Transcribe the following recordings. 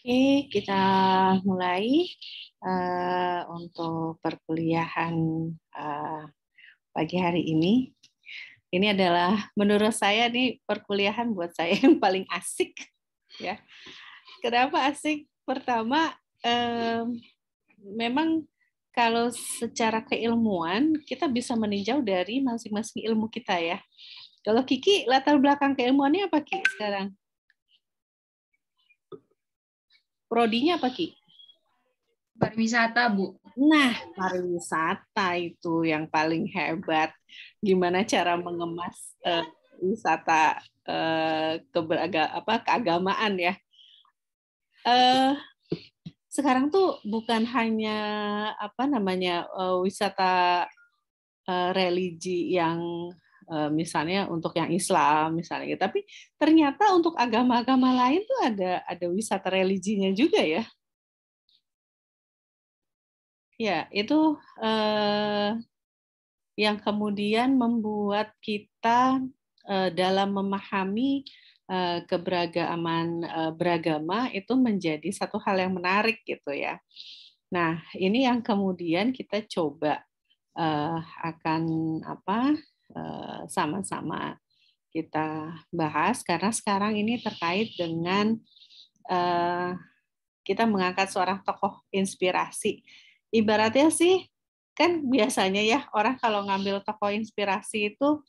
Oke, kita mulai untuk perkuliahan pagi hari ini. Ini adalah menurut saya nih perkuliahan buat saya yang paling asik, ya. Kenapa asik? Pertama, memang kalau secara keilmuan kita bisa meninjau dari masing-masing ilmu kita ya. Kalau Kiki latar belakang keilmuannya apa Ki sekarang? Prodinya apa Ki? Pariwisata, Bu. Nah, pariwisata itu yang paling hebat. Gimana cara mengemas wisata keagamaan ya. Eh, Sekarang tuh bukan hanya wisata religi yang misalnya untuk yang Islam misalnya, gitu. Tapi ternyata untuk agama-agama lain tuh ada wisata religinya juga ya. Ya, itu yang kemudian membuat kita dalam memahami keberagaman beragama itu menjadi satu hal yang menarik gitu ya. Nah, ini yang kemudian kita coba akan sama-sama kita bahas karena sekarang ini terkait dengan kita mengangkat seorang tokoh inspirasi. Ibaratnya sih kan biasanya ya orang kalau ngambil tokoh inspirasi itu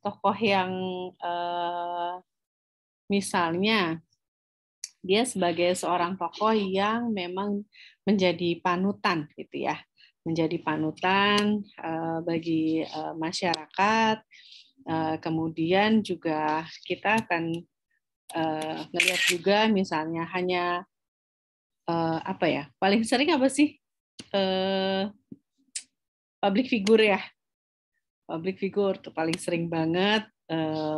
tokoh yang misalnya dia sebagai seorang tokoh yang memang menjadi panutan gitu ya, menjadi panutan bagi masyarakat. Kemudian juga kita akan ngelihat juga misalnya hanya apa ya, paling sering apa sih public figure ya, public figure tuh paling sering banget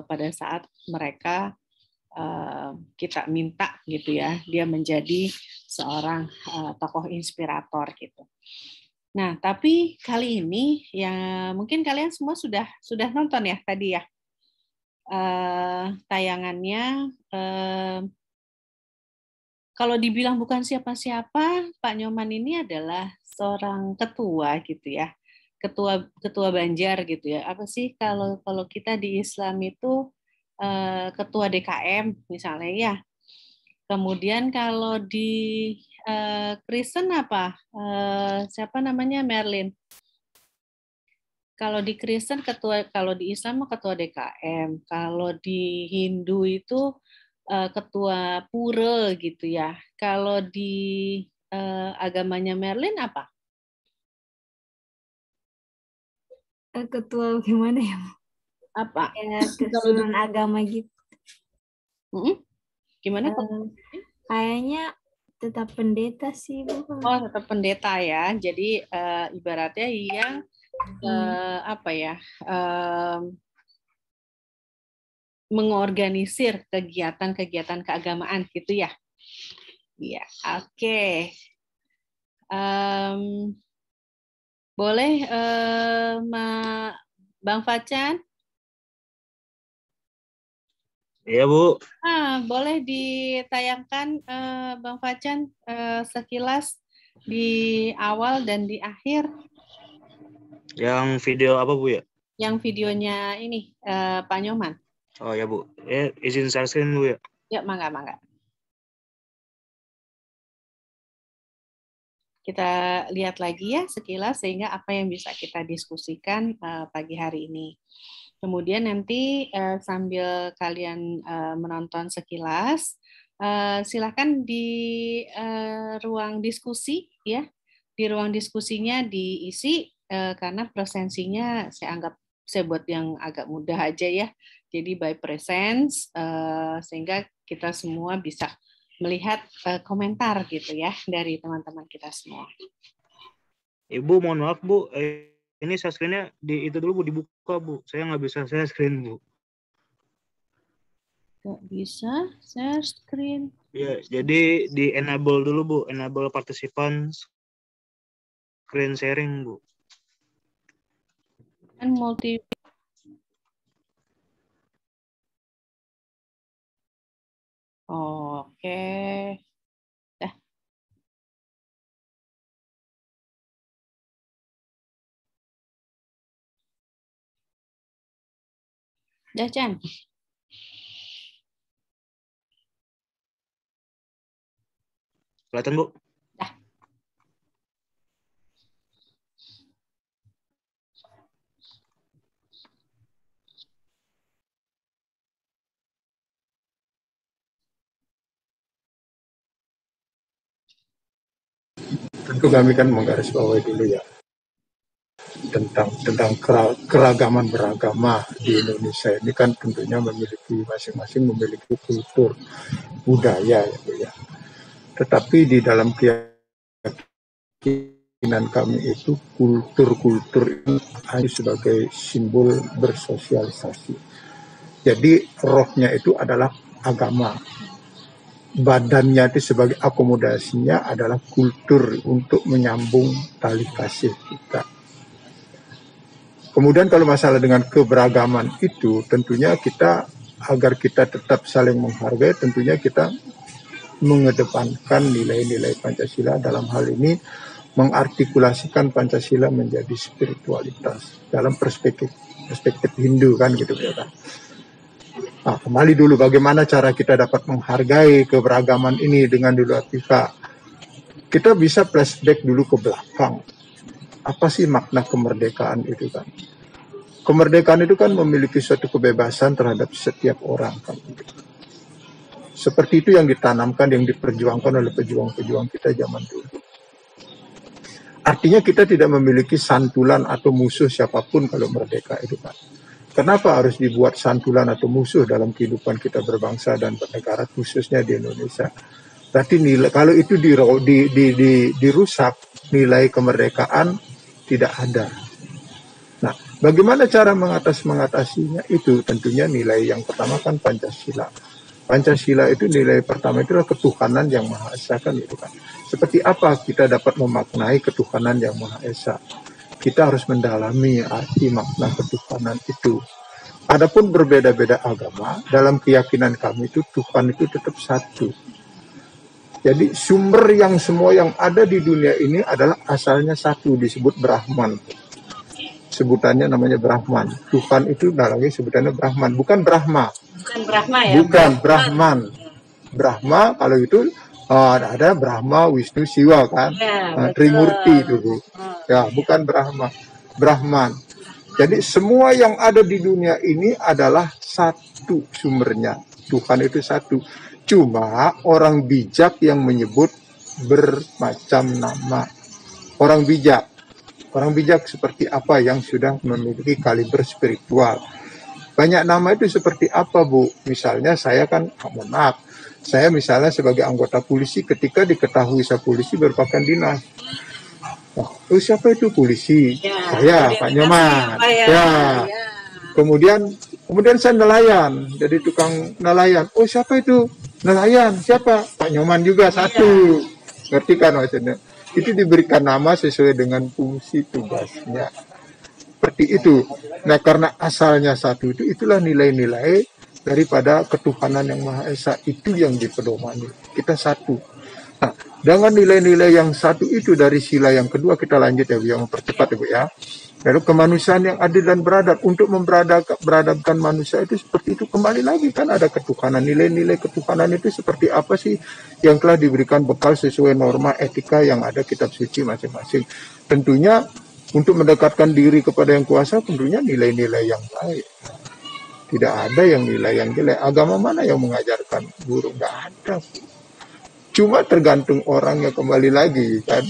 pada saat mereka kita minta gitu ya, dia menjadi seorang tokoh inspirator gitu. Nah, tapi kali ini ya mungkin kalian semua sudah nonton ya tadi ya tayangannya. Kalau dibilang bukan siapa-siapa, Pak Nyoman ini adalah seorang ketua gitu ya, ketua ketua Banjar gitu ya. Apa sih kalau kalau kita di Islam itu ketua DKM misalnya ya. Kemudian kalau di Kristen apa? Siapa namanya Merlin? Kalau di Kristen ketua, kalau di Islam ketua DKM, kalau di Hindu itu ketua pura gitu ya. Kalau di agamanya Merlin apa? Ketua gimana ya? Apa? Kayak Kalau di keseluruhan agama gitu. gimana kok? Kayaknya tetap pendeta sih, Bu. Oh, tetap pendeta ya. Jadi ibaratnya yang apa ya? Mengorganisir kegiatan-kegiatan keagamaan gitu ya. Iya, oke. Um, Boleh, Bang Facan? Iya, Bu. Boleh ditayangkan, Bang Facan, sekilas di awal dan di akhir. Yang video apa, Bu, ya? Yang videonya ini, Pak Nyoman. Oh, ya, Bu. Izin share screen, Bu, ya? Ya, mangga. Kita lihat lagi ya sekilas sehingga apa yang bisa kita diskusikan pagi hari ini. Kemudian nanti sambil kalian menonton sekilas, silakan di ruang diskusi ya. Di ruang diskusinya diisi karena presensinya saya buat yang agak mudah aja ya. Jadi by presence sehingga kita semua bisa melihat komentar gitu ya dari teman-teman kita semua. Ibu, mohon maaf, Bu. Ini share screen-nya itu dulu, Bu, dibuka, Bu. Saya nggak bisa share screen, Bu. Nggak bisa share screen. Ya, jadi di enable dulu, Bu. Enable participant screen sharing, Bu. Kan multi. Oke. Udah, Chan. Kelihatan, Bu? Tentu kami kan menggarisbawahi dulu ya tentang keragaman beragama di Indonesia ini kan tentunya memiliki masing-masing memiliki kultur budaya ya. Tetapi di dalam keyakinan kami itu kultur itu hanya sebagai simbol bersosialisasi. Jadi rohnya itu adalah agama. Badannya itu sebagai akomodasinya adalah kultur untuk menyambung tali kasih kita. Kemudian kalau masalah dengan keberagaman itu tentunya kita agar kita tetap saling menghargai tentunya kita mengedepankan nilai-nilai Pancasila dalam hal ini mengartikulasikan Pancasila menjadi spiritualitas dalam perspektif Hindu kan gitu ya kan. Nah, kembali dulu bagaimana cara kita dapat menghargai keberagaman ini dengan dulu Atifah. Kita bisa flashback dulu ke belakang. Apa sih makna kemerdekaan itu kan? Kemerdekaan itu kan memiliki suatu kebebasan terhadap setiap orang kan. Seperti itu yang ditanamkan, yang diperjuangkan oleh pejuang-pejuang kita zaman dulu. Artinya kita tidak memiliki santulan atau musuh siapapun kalau merdeka itu kan. Kenapa harus dibuat santulan atau musuh dalam kehidupan kita berbangsa dan bernegara khususnya di Indonesia? Berarti nilai, kalau itu dirusak, nilai kemerdekaan tidak ada. Nah, bagaimana cara mengatasinya? Itu tentunya nilai yang pertama kan Pancasila. Pancasila itu nilai pertama itu adalah ketuhanan yang Maha Esa kan itu kan. Seperti apa kita dapat memaknai ketuhanan yang Maha Esa? Kita harus mendalami arti makna ketuhanan itu. Adapun berbeda-beda agama, dalam keyakinan kami itu Tuhan itu tetap satu. Jadi sumber yang semua yang ada di dunia ini adalah asalnya satu, disebut Brahman. Sebutannya namanya Brahman. Tuhan itu dalamnya sebutannya Brahman, bukan Brahma. Bukan Brahma ya? Bukan Brahman. Brahma kalau itu ada Brahma, Wisnu, Siwa kan. Ya, Trimurti itu Bu. Ya, bukan Brahma. Brahman. Jadi semua yang ada di dunia ini adalah satu sumbernya. Tuhan itu satu. Cuma orang bijak yang menyebut bermacam nama. Orang bijak seperti apa yang sudah memiliki kaliber spiritual. Banyak nama itu seperti apa Bu? Misalnya saya kan, mohon maaf, saya misalnya sebagai anggota polisi ketika diketahui saya polisi berpakaian dinas. Oh, siapa itu polisi? Ya, Saya Pak Nyoman. Ya. Kemudian saya nelayan, jadi tukang nelayan. Oh, siapa itu? Nelayan. Siapa? Pak Nyoman juga satu. Ngerti kan maksudnya? Itu diberikan nama sesuai dengan fungsi tugasnya. Seperti itu. Nah, karena asalnya satu itu, itulah nilai-nilai daripada ketuhanan yang Maha Esa itu yang dipedomani. Kita satu. Nah, dengan nilai-nilai yang satu itu dari sila yang kedua kita lanjut ya Bu, yang mempercepat ya Bu ya. Lalu kemanusiaan yang adil dan beradab. Untuk beradabkan manusia itu seperti itu. Kembali lagi kan ada ketuhanan. Nilai-nilai ketuhanan itu seperti apa sih yang telah diberikan bekal sesuai norma etika yang ada kitab suci masing-masing. Tentunya untuk mendekatkan diri kepada yang kuasa tentunya nilai-nilai yang baik. Tidak ada yang nilai yang jelek. Agama mana yang mengajarkan buruk? Nggak ada. Cuma tergantung orangnya, kembali lagi kan.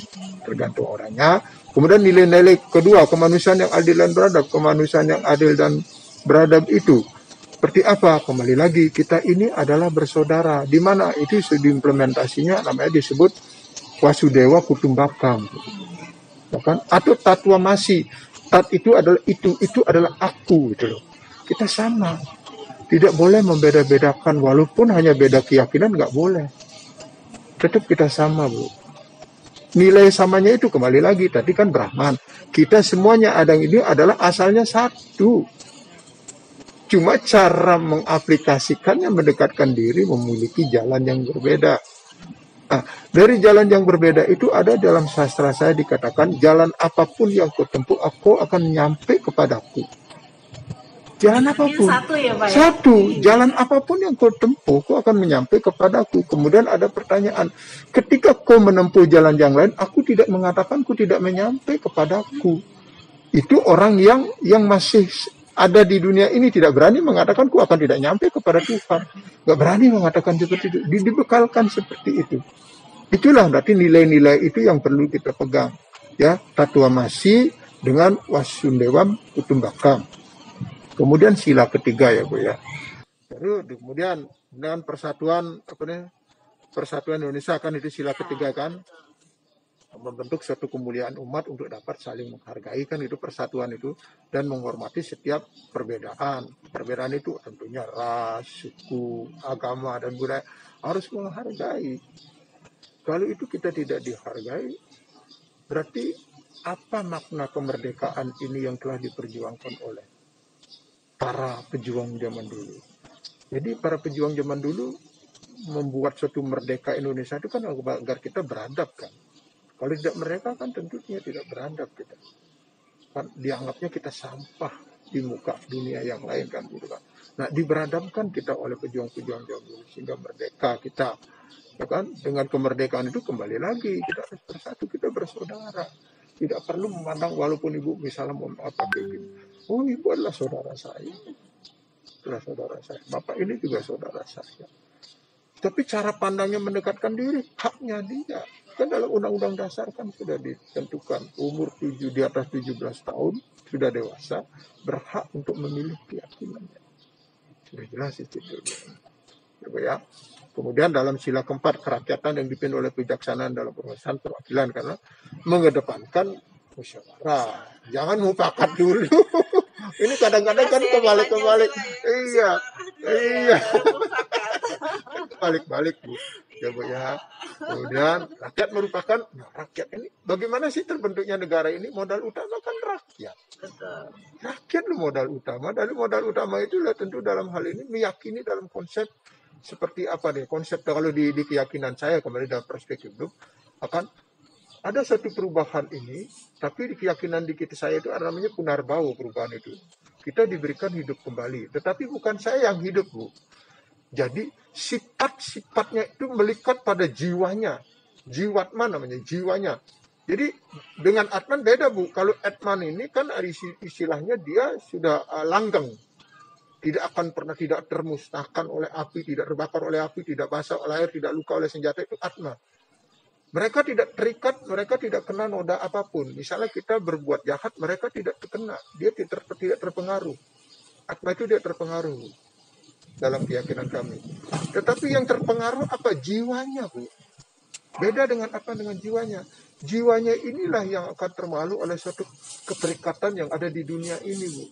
Tergantung orangnya. Kemudian nilai-nilai kedua, kemanusiaan yang adil dan beradab. Kemanusiaan yang adil dan beradab itu seperti apa? Kembali lagi, kita ini adalah bersaudara. Di mana itu diimplementasinya namanya disebut Wasudewa Kutumbakam. Bahkan atau Tatwa Masi. Tat itu adalah aku gitu loh. Kita sama. Tidak boleh membeda-bedakan walaupun hanya beda keyakinan nggak boleh. Tetap kita sama Bu. Nilai samanya itu kembali lagi tadi kan Brahman. Kita semuanya ada ini adalah asalnya satu. Cuma cara mengaplikasikannya mendekatkan diri memiliki jalan yang berbeda. Nah, dari jalan yang berbeda itu ada dalam sastra saya dikatakan jalan apapun yang kau tempuh aku akan nyampe kepadaku. Jalan Artinya apapun. satu ya Pak ya? Satu, jalan apapun yang kau tempuh, kau akan menyampai kepadaku. Kemudian ada pertanyaan, ketika kau menempuh jalan yang lain, aku tidak mengatakan kau tidak menyampai kepadaku. Itu orang yang masih ada di dunia ini tidak berani mengatakan ku akan tidak nyampe kepada Tuhan. Gak berani mengatakan seperti itu. Dibekalkan seperti itu. Itulah berarti nilai-nilai itu yang perlu kita pegang. Ya, tatua masih dengan wasundewam utumbakam. Kemudian sila ketiga ya Bu ya. Terus kemudian dengan persatuan Persatuan Indonesia kan itu sila ketiga kan, membentuk suatu kemuliaan umat untuk dapat saling menghargai kan itu persatuan itu, dan menghormati setiap perbedaan. Perbedaan itu tentunya ras, suku, agama dan budaya harus menghargai. Kalau itu kita tidak dihargai, berarti apa makna kemerdekaan ini yang telah diperjuangkan oleh para pejuang zaman dulu? Jadi para pejuang zaman dulu membuat suatu merdeka Indonesia itu kan agar kita beradab kan. Kalau tidak mereka kan tentunya tidak beradab kita. Kan dianggapnya kita sampah di muka dunia yang lain kan gitu kan. Nah, diberadabkan kita oleh pejuang-pejuang zaman dulu sehingga merdeka kita. Ya kan? Dengan kemerdekaan itu kembali lagi kita bersatu, kita bersaudara. Tidak perlu memandang walaupun ibu misalnya mau apa begini. Oh, ibu adalah saudara saya. Adalah saudara saya. Bapak ini juga saudara saya. Tapi cara pandangnya mendekatkan diri, haknya dia. Kan dalam Undang-Undang Dasar kan sudah ditentukan umur di atas 17 tahun, sudah dewasa, berhak untuk memilih keyakinannya. Sudah jelas itu. Ya. Kemudian dalam sila keempat, kerakyatan yang dipimpin oleh kebijaksanaan dalam perusahaan perwakilan, karena mengedepankan musyawarah. Jangan mufakat dulu. Ini kadang-kadang kan kebalik-kebalik. Iya. Balik-balik Bu. Ya Bu ya. Kemudian rakyat merupakan, rakyat ini bagaimana sih terbentuknya negara ini? Modal utama kan rakyat. Rakyat lu modal utama. Dari modal utama itu tentu dalam hal ini meyakini dalam konsep seperti apa nih? Konsep kalau di keyakinan saya kembali dalam perspektif itu akan ada satu perubahan ini, tapi di keyakinan di kita saya itu namanya punarbau perubahan itu. Kita diberikan hidup kembali, tetapi bukan saya yang hidup Bu. Jadi sifat-sifatnya itu melikat pada jiwanya. Jiwatman namanya, jiwanya. Jadi dengan atman beda Bu. Kalau atman ini kan istilahnya dia sudah langgeng. Tidak akan pernah tidak termusnahkan oleh api, tidak terbakar oleh api, tidak basah oleh air, tidak luka oleh senjata, itu atma. Mereka tidak terikat, mereka tidak kena noda apapun. Misalnya kita berbuat jahat, mereka tidak terkena. Dia tidak terpengaruh. Atma itu dia terpengaruh dalam keyakinan kami. Tetapi yang terpengaruh apa? Jiwanya, Bu. Beda dengan apa? Dengan jiwanya. Jiwanya inilah yang akan termalu oleh suatu keterikatan yang ada di dunia ini, Bu.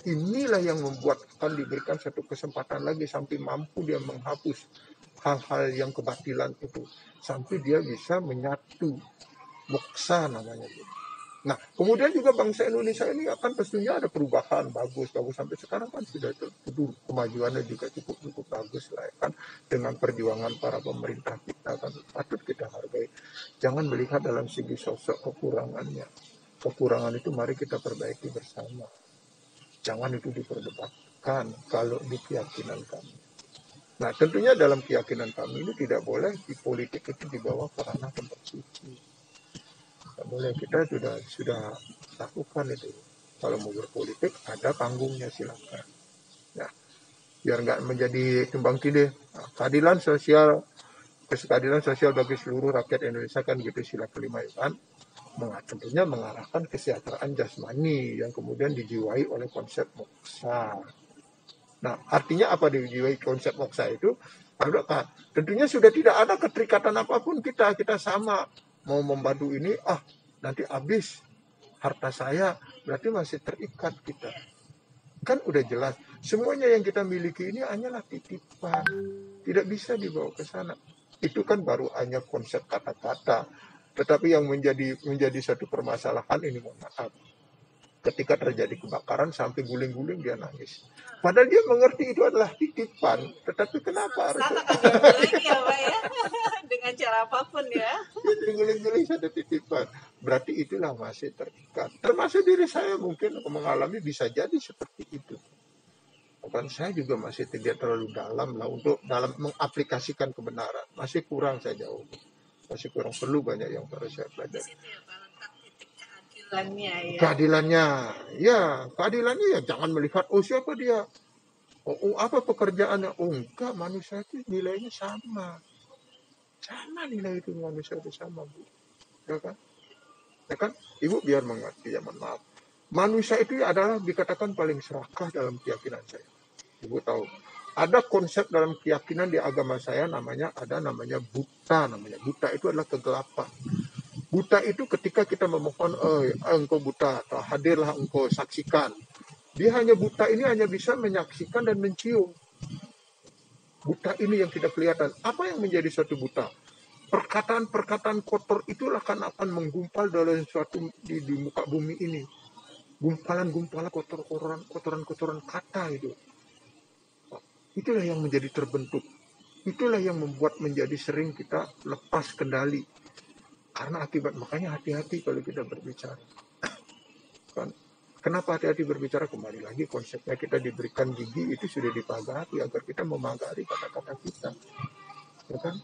Inilah yang membuat akan diberikan satu kesempatan lagi sampai mampu dia menghapus hal-hal yang kebatilan itu. Sampai dia bisa menyatu. Moksa namanya. Nah, kemudian juga bangsa Indonesia ini akan pastinya ada perubahan bagus sampai sekarang kan sudah kemajuannya juga cukup bagus lah ya kan, dengan perjuangan para pemerintah kita kan patut kita hargai. Jangan melihat dalam segi sosok kekurangannya. Kekurangan itu mari kita perbaiki bersama. Jangan itu diperdebatkan kalau di keyakinan kami. Nah, tentunya dalam keyakinan kami ini tidak boleh di politik itu dibawa ke ranah tempat suci. Tidak boleh, kita sudah lakukan itu. Kalau mau berpolitik ada panggungnya silakan. Nah, biar nggak menjadi tumbang tindih. Nah, keadilan sosial bagi seluruh rakyat Indonesia kan gitu sila kelima ya kan. Tentunya mengarahkan kesejahteraan jasmani yang kemudian dijiwai oleh konsep moksa. Nah, artinya apa dijiwai konsep moksa itu? Tentunya sudah tidak ada keterikatan apapun kita sama. Mau membantu ini, nanti habis harta saya, berarti masih terikat kita. Kan udah jelas, semuanya yang kita miliki ini hanyalah titipan. Tidak bisa dibawa ke sana. Itu kan baru hanya konsep kata-kata. Tetapi yang menjadi satu permasalahan ini, mohon maaf. ketika terjadi kebakaran sampai guling-guling dia nangis. Padahal dia mengerti itu adalah titipan, tetapi kenapa harus Salah akan diambil lagi ya Pak ya, dengan cara apapun ya. itu guling-guling satu titipan? Berarti itulah masih terikat. Termasuk diri saya mungkin mengalami bisa jadi seperti itu. Bukan saya juga masih tidak terlalu dalam lah untuk dalam mengaplikasikan kebenaran. Masih kurang saya jauh. Masih kurang, perlu banyak yang harus saya Di pelajari. situ ya Pak letak titik keadilannya ya. Keadilannya ya jangan melihat siapa dia, apa pekerjaannya. Enggak, manusia itu nilainya sama nilai itu manusia itu sama, Bu. Ya kan Ibu biar mengerti ya, mohon maaf, manusia itu adalah dikatakan paling serakah dalam keyakinan saya. Ibu tahu ada konsep dalam keyakinan di agama saya namanya buta. Buta itu adalah kegelapan. Buta itu ketika kita memohon, engkau buta, atau hadirlah engkau saksikan. Dia hanya buta ini hanya bisa menyaksikan dan mencium. Buta ini yang tidak kelihatan. Apa yang menjadi suatu buta? Perkataan-perkataan kotor itulah akan menggumpal dalam suatu di muka bumi ini. Gumpalan-gumpalan kotoran-kotoran kata itu. Itulah yang menjadi terbentuk. Itulah yang membuat menjadi sering kita lepas kendali. Karena akibat, makanya hati-hati kalau kita berbicara. Kan? Kenapa hati-hati berbicara? Kembali lagi konsepnya kita diberikan gigi itu sudah dipagari agar kita memagari kata-kata kita. Ya kan?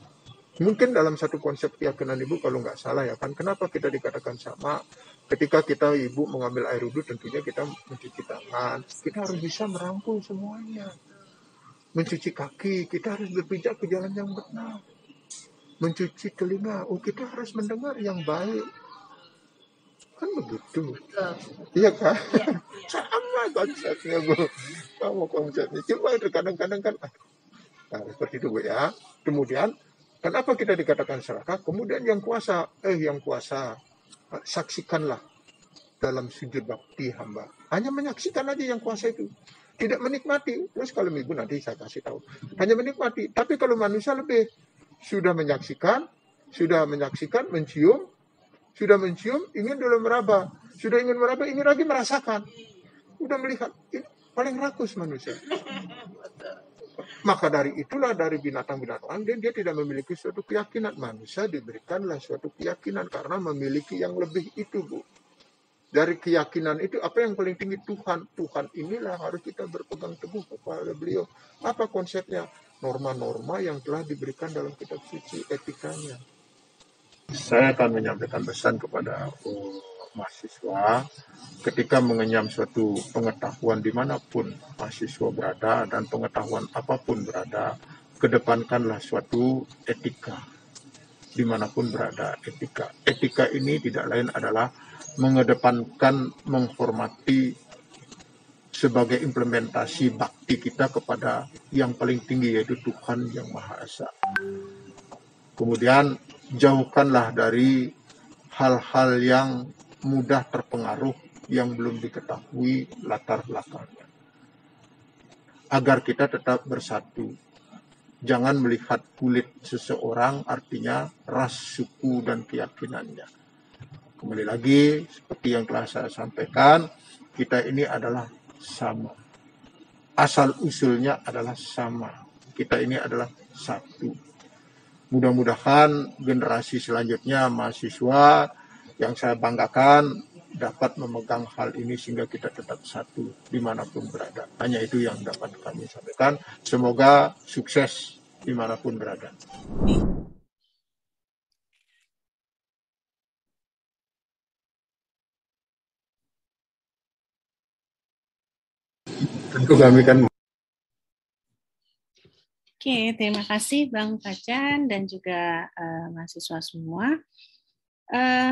Mungkin dalam satu konsep keyakinan Ibu kalau nggak salah ya kan, kenapa kita dikatakan sama? Ketika kita Ibu mengambil air wudhu tentunya kita mencuci tangan, kita harus bisa merangkul semuanya. Mencuci kaki, kita harus berpijak ke jalan yang benar. Mencuci telinga, kita harus mendengar yang baik. Kan begitu. Iya kan? Sama konsepnya, Bu. Sama konsepnya. Cuma itu kadang-kadang kan, nah, seperti itu, Bu ya. Kemudian, kenapa kita dikatakan serakah? Kemudian yang kuasa, saksikanlah dalam sujud bakti hamba. Hanya menyaksikan aja yang kuasa itu. Tidak menikmati. Terus kalau Ibu nanti saya kasih tahu. Hanya menikmati. Tapi kalau manusia lebih. Sudah menyaksikan, mencium, ingin dulu meraba. Sudah ingin meraba, ingin lagi merasakan. Sudah melihat. Ini paling rakus manusia. Maka dari itulah dari binatang-binatang dia tidak memiliki suatu keyakinan. Manusia diberikanlah suatu keyakinan karena memiliki yang lebih itu, Bu. Dari keyakinan itu apa yang paling tinggi? Tuhan. Tuhan inilah harus kita berpegang teguh kepada beliau. Apa konsepnya? Norma-norma yang telah diberikan dalam kitab suci, etikanya. Saya akan menyampaikan pesan kepada mahasiswa ketika mengenyam suatu pengetahuan dimanapun mahasiswa berada dan pengetahuan apapun berada, kedepankanlah suatu etika dimanapun berada. Etika ini tidak lain adalah mengedepankan, menghormati sebagai implementasi bakti kita kepada yang paling tinggi, yaitu Tuhan yang Maha Esa. Kemudian jauhkanlah dari hal-hal yang mudah terpengaruh yang belum diketahui latar belakangnya. Agar kita tetap bersatu. Jangan melihat kulit seseorang, artinya ras, suku, dan keyakinannya. Kembali lagi, seperti yang telah saya sampaikan, kita ini adalah sama. Asal usulnya adalah sama. Kita ini adalah satu. Mudah-mudahan generasi selanjutnya mahasiswa yang saya banggakan dapat memegang hal ini sehingga kita tetap satu dimanapun berada. Hanya itu yang dapat kami sampaikan. Semoga sukses dimanapun berada. Tentu kami kan. Oke, terima kasih Bang Facan dan juga mahasiswa semua.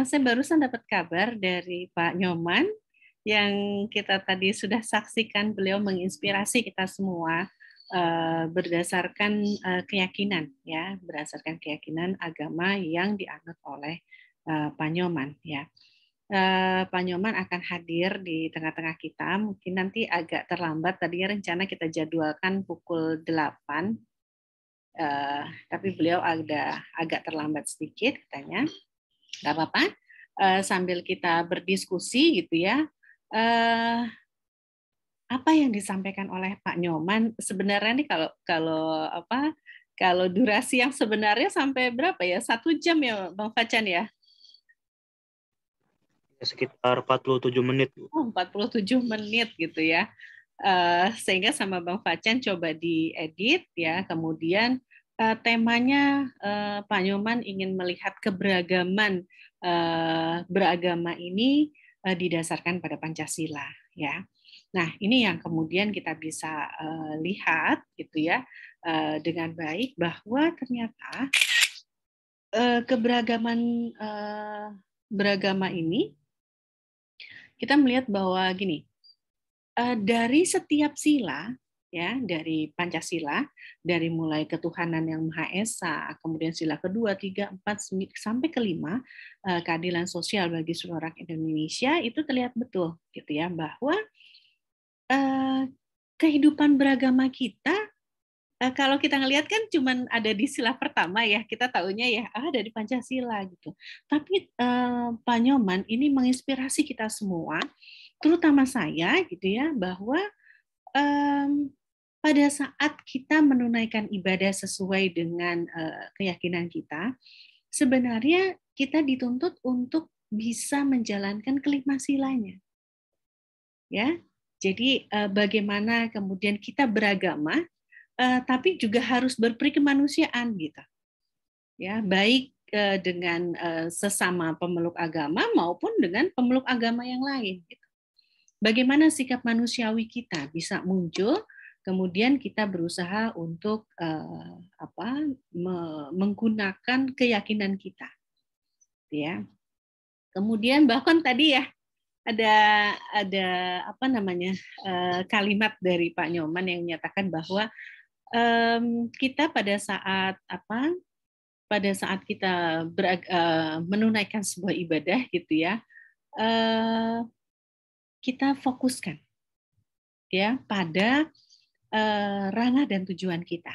Saya barusan dapat kabar dari Pak Nyoman yang kita tadi sudah saksikan beliau menginspirasi kita semua berdasarkan keyakinan, ya, berdasarkan keyakinan agama yang dianut oleh Pak Nyoman, ya. Pak Nyoman akan hadir di tengah-tengah kita. Mungkin nanti agak terlambat. Tadinya rencana kita jadwalkan pukul 8, tapi beliau agak terlambat sedikit katanya. Nggak apa-apa. Sambil kita berdiskusi gitu ya, eh, apa yang disampaikan oleh Pak Nyoman sebenarnya nih kalau durasi yang sebenarnya sampai berapa ya? 1 jam ya, Bang Facan ya? Sekitar 47 menit, Bu. Oh, 47 menit gitu ya. Sehingga sama Bang Facan coba diedit ya. Kemudian temanya Pak Nyoman ingin melihat keberagaman beragama ini didasarkan pada Pancasila ya. Nah, ini yang kemudian kita bisa lihat gitu ya dengan baik bahwa ternyata keberagaman beragama ini kita melihat bahwa gini, dari setiap sila ya, dari Pancasila, dari mulai ketuhanan yang Maha Esa, kemudian sila kedua, tiga, empat, sampai kelima, keadilan sosial bagi seluruh rakyat Indonesia, itu terlihat betul gitu ya bahwa kehidupan beragama kita, kalau kita ngelihat kan cuman ada di sila pertama ya, kita taunya ya dari Pancasila gitu. Tapi Pak Nyoman ini menginspirasi kita semua, terutama saya gitu ya, bahwa pada saat kita menunaikan ibadah sesuai dengan keyakinan kita, sebenarnya kita dituntut untuk bisa menjalankan kelima silanya. Ya, jadi bagaimana kemudian kita beragama, tapi juga harus berperi kemanusiaan gitu. Ya, baik dengan sesama pemeluk agama maupun dengan pemeluk agama yang lain. Gitu. Bagaimana sikap manusiawi kita bisa muncul, kemudian kita berusaha untuk menggunakan keyakinan kita. Ya. Kemudian bahkan tadi ya ada kalimat dari Pak Nyoman yang menyatakan bahwa kita pada saat kita menunaikan sebuah ibadah gitu ya, kita fokuskan ya pada ranah dan tujuan kita.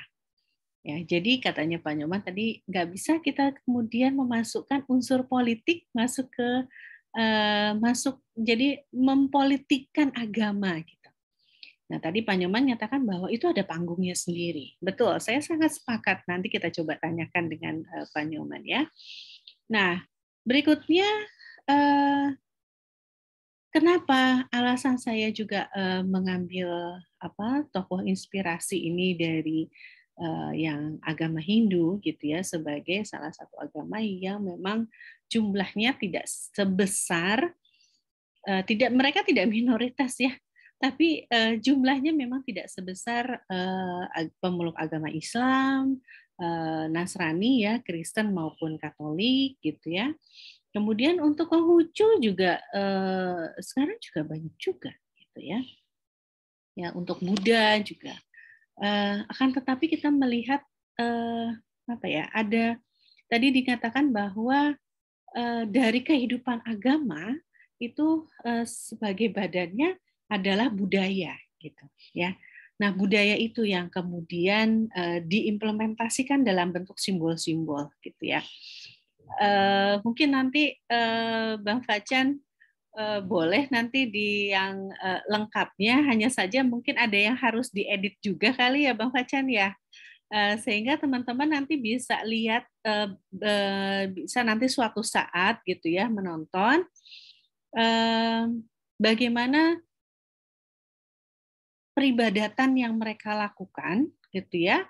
Ya, jadi katanya Pak Nyoman tadi nggak bisa kita kemudian memasukkan unsur politik masuk jadi mempolitikkan agama gitu. Nah, tadi Pak Nyoman nyatakan bahwa itu ada panggungnya sendiri. Betul, saya sangat sepakat. Nanti kita coba tanyakan dengan Pak Nyoman ya. Nah, berikutnya kenapa alasan saya juga mengambil tokoh inspirasi ini dari yang agama Hindu gitu ya sebagai salah satu agama yang memang jumlahnya tidak sebesar mereka tidak minoritas ya, tapi jumlahnya memang tidak sebesar pemeluk agama Islam, Nasrani ya, Kristen maupun Katolik gitu ya. Kemudian untuk Konghucu juga sekarang juga banyak juga gitu ya. Ya untuk Buddha juga. Akan tetapi kita melihat ada tadi dikatakan bahwa dari kehidupan agama itu sebagai badannya adalah budaya gitu ya. Nah, budaya itu yang kemudian diimplementasikan dalam bentuk simbol-simbol gitu ya. Mungkin nanti Bang Facan boleh nanti di yang lengkapnya, hanya saja mungkin ada yang harus diedit juga kali ya Bang Facan ya, sehingga teman-teman nanti bisa lihat, bisa nanti suatu saat gitu ya menonton bagaimana peribadatan yang mereka lakukan gitu ya,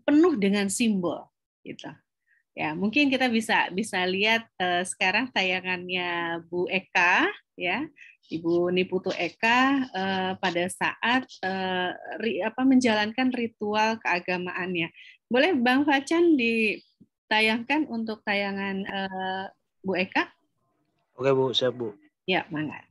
penuh dengan simbol gitu. Ya, mungkin kita bisa lihat sekarang tayangannya Bu Eka ya, Ibu Niputu Eka pada saat menjalankan ritual keagamaannya. Boleh Bang Facan ditayangkan untuk tayangan Bu Eka? Oke, Bu, siap, Bu. Ya, mangga.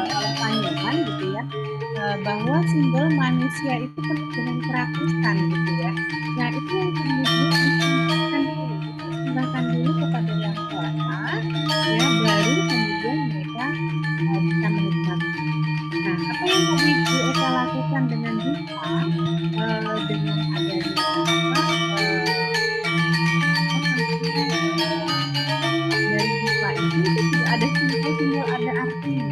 oleh Pak Nyoman gitu ya, bahwa simbol manusia itu penuh dengan kerakusan gitu ya. Nah itu yang kemudian disembahkan dulu, disembahkan dulu kepada yang kuasa, ya baru kemudian mereka bisa menikmati. Nah apa yang tadi Bu Eka lakukan dengan Diva, dengan adanya dari Diva itu juga ada simbol-simbol, ada artinya.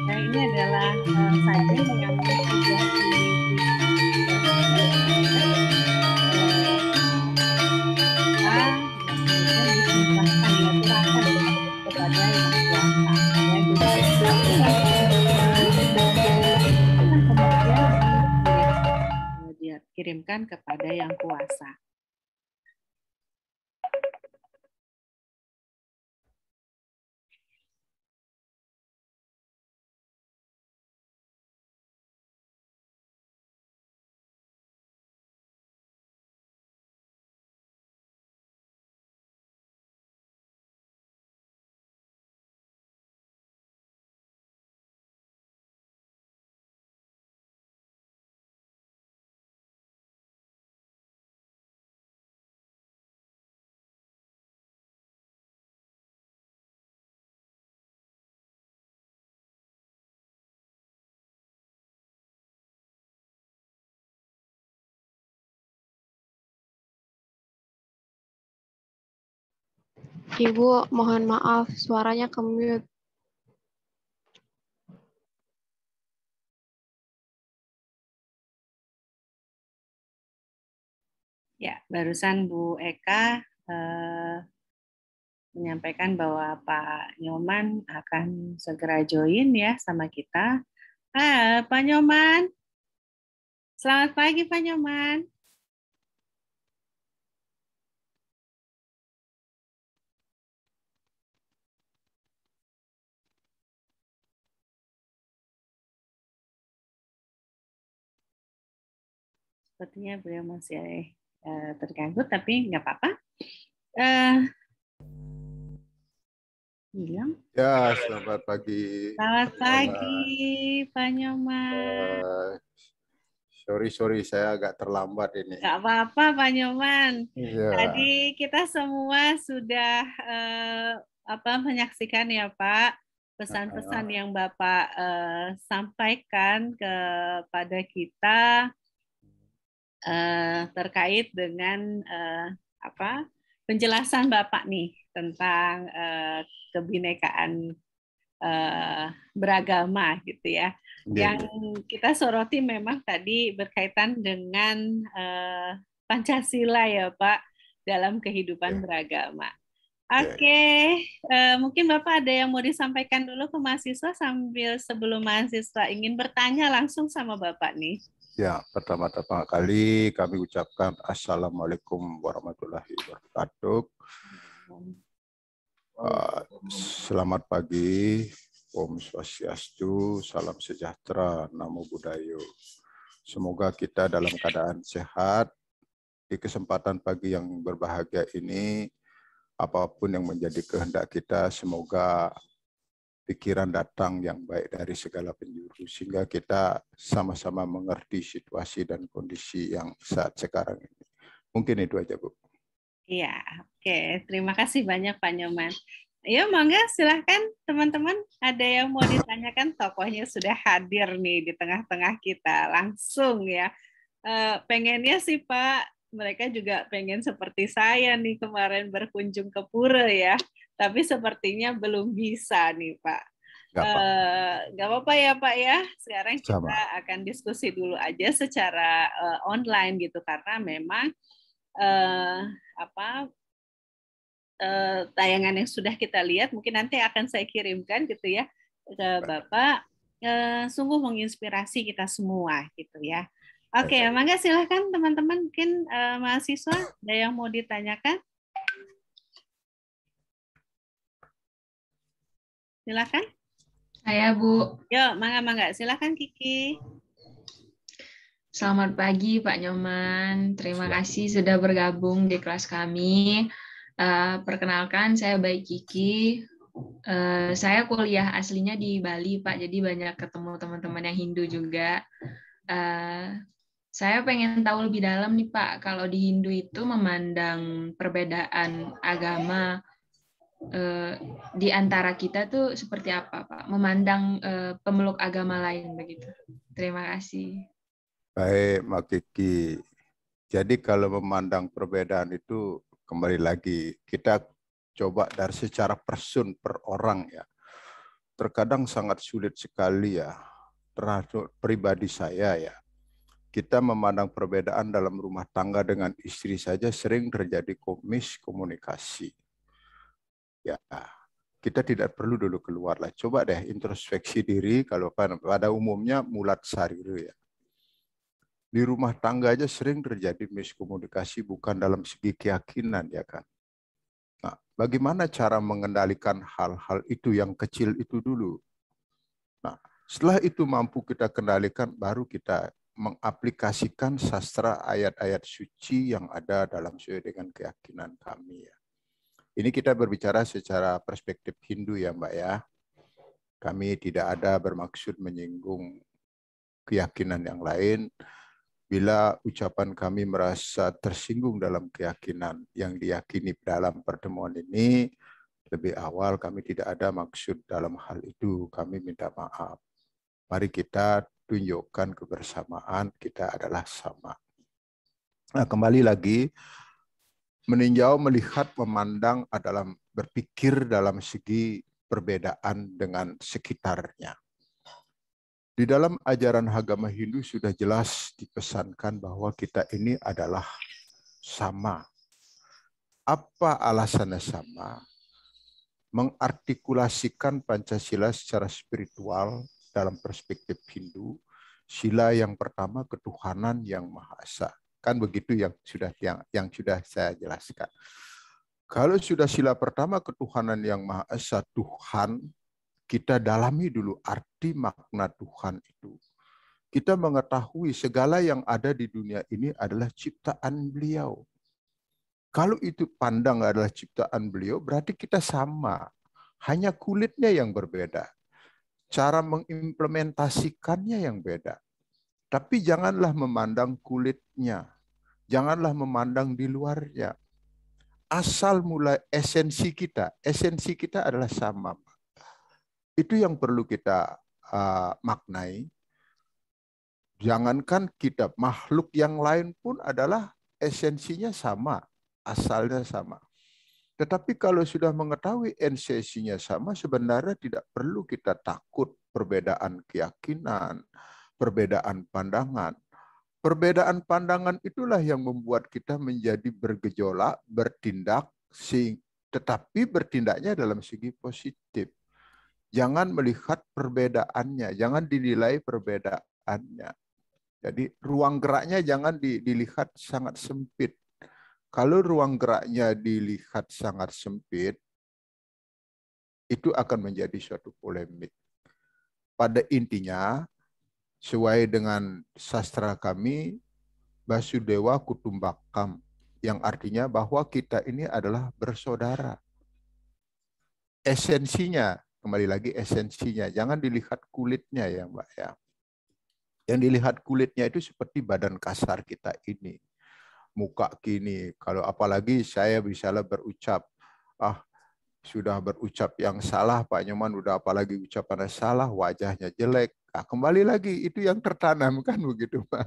Nah ini adalah saja yang sudah dia kirimkan kepada yang kuasa. Ibu, mohon maaf, suaranya ke-mute. Ya, barusan Bu Eka menyampaikan bahwa Pak Nyoman akan segera join ya sama kita. Pak Nyoman, selamat pagi Pak Nyoman. Sepertinya beliau masih terganggu, tapi nggak apa-apa. Bilang. Ya, selamat pagi. Selamat pagi, Pak Nyoman. Sorry, saya agak terlambat ini. Nggak apa-apa, Pak Nyoman. Ya. Tadi kita semua sudah menyaksikan ya, Pak, pesan-pesan yang Bapak sampaikan kepada kita terkait dengan penjelasan Bapak nih tentang kebinekaan beragama gitu ya. Yang kita soroti memang tadi berkaitan dengan Pancasila ya Pak dalam kehidupan beragama. Oke, mungkin Bapak ada yang mau disampaikan dulu ke mahasiswa sebelum mahasiswa ingin bertanya langsung sama Bapak nih. Ya, pertama-tama kali kami ucapkan Assalamualaikum warahmatullahi wabarakatuh. Selamat pagi, Om Swastiastu, salam sejahtera, Namo Buddhaya. Semoga kita dalam keadaan sehat. Di kesempatan pagi yang berbahagia ini, apapun yang menjadi kehendak kita, semoga pikiran datang yang baik dari segala penjuru, sehingga kita sama-sama mengerti situasi dan kondisi yang saat sekarang ini. Mungkin itu aja, Bu. Iya, oke. Terima kasih banyak Pak Nyoman. Ya, mangga silahkan teman-teman. Ada yang mau ditanyakan? Tokohnya sudah hadir nih di tengah-tengah kita. Langsung ya. Pengennya sih Pak, mereka juga pengen seperti saya nih kemarin berkunjung ke pura ya. Tapi sepertinya belum bisa nih Pak. Nggak apa-apa ya Pak ya. Sekarang kita akan diskusi dulu aja secara online gitu. Karena memang tayangan yang sudah kita lihat mungkin nanti akan saya kirimkan gitu ya ke Bapak. Sungguh menginspirasi kita semua gitu ya. Oke, mangga silahkan teman-teman, mungkin mahasiswa ada yang mau ditanyakan? Silakan. Saya Bu. Yuk, mangga silahkan Kiki. Selamat pagi Pak Nyoman. Terima kasih sudah bergabung di kelas kami. Perkenalkan, saya Baik Kiki. Saya kuliah aslinya di Bali Pak, jadi banyak ketemu teman-teman yang Hindu juga. Saya pengen tahu lebih dalam nih Pak, kalau di Hindu itu memandang perbedaan agama di antara kita tuh seperti apa Pak? Memandang pemeluk agama lain begitu. Terima kasih. Baik, Mbak Kiki. Jadi kalau memandang perbedaan itu kembali lagi kita coba dari secara person per orang ya. Terkadang sangat sulit sekali ya. Termasuk pribadi saya ya. Kita memandang perbedaan dalam rumah tangga dengan istri saja sering terjadi miskomunikasi. Ya, kita tidak perlu dulu keluar lah. Coba deh introspeksi diri kalau pada umumnya mulat sariru ya. Di rumah tangga aja sering terjadi miskomunikasi bukan dalam segi keyakinan ya kan. Nah, bagaimana cara mengendalikan hal-hal itu yang kecil itu dulu? Nah, setelah itu mampu kita kendalikan, baru kita mengaplikasikan sastra ayat-ayat suci yang ada dalam sesuai dengan keyakinan kami ya. Ini kita berbicara secara perspektif Hindu ya Mbak ya. Kami tidak ada bermaksud menyinggung keyakinan yang lain. Bila ucapan kami merasa tersinggung dalam keyakinan yang diyakini dalam pertemuan ini, lebih awal kami tidak ada maksud dalam hal itu. Kami minta maaf. Mari kita tunjukkan kebersamaan kita adalah sama. Nah, kembali lagi, meninjau, melihat, memandang adalah berpikir dalam segi perbedaan dengan sekitarnya. Di dalam ajaran agama Hindu sudah jelas dipesankan bahwa kita ini adalah sama. Apa alasannya sama? Mengartikulasikan Pancasila secara spiritual dalam perspektif Hindu, sila yang pertama ketuhanan yang Maha Esa. Kan begitu yang sudah saya jelaskan. Kalau sudah sila pertama ketuhanan yang Maha Esa, Tuhan, kita dalami dulu arti makna Tuhan itu. Kita mengetahui segala yang ada di dunia ini adalah ciptaan beliau. Kalau itu pandang adalah ciptaan beliau, berarti kita sama. Hanya kulitnya yang berbeda. Cara mengimplementasikannya yang beda. Tapi janganlah memandang kulitnya. Janganlah memandang di luarnya. Asal mulai esensi kita adalah sama. Itu yang perlu kita maknai. Jangankan kita, makhluk yang lain pun adalah esensinya sama, asalnya sama. Tetapi kalau sudah mengetahui esensinya sama, sebenarnya tidak perlu kita takut perbedaan keyakinan, perbedaan pandangan. Perbedaan pandangan itulah yang membuat kita menjadi bergejolak, bertindak, tetapi bertindaknya dalam segi positif. Jangan melihat perbedaannya, jangan dinilai perbedaannya. Jadi ruang geraknya jangan dilihat sangat sempit. Kalau ruang geraknya dilihat sangat sempit, itu akan menjadi suatu polemik. Pada intinya, sesuai dengan sastra kami, Basudewa Kutumbakam, yang artinya bahwa kita ini adalah bersaudara. Esensinya, kembali lagi esensinya, jangan dilihat kulitnya ya Mbak ya. Yang dilihat kulitnya itu seperti badan kasar kita ini. Muka gini, kalau apalagi saya misalnya berucap, sudah berucap yang salah, Pak Nyoman udah apalagi ucapannya salah, wajahnya jelek. Nah, kembali lagi, itu yang tertanam kan begitu Pak.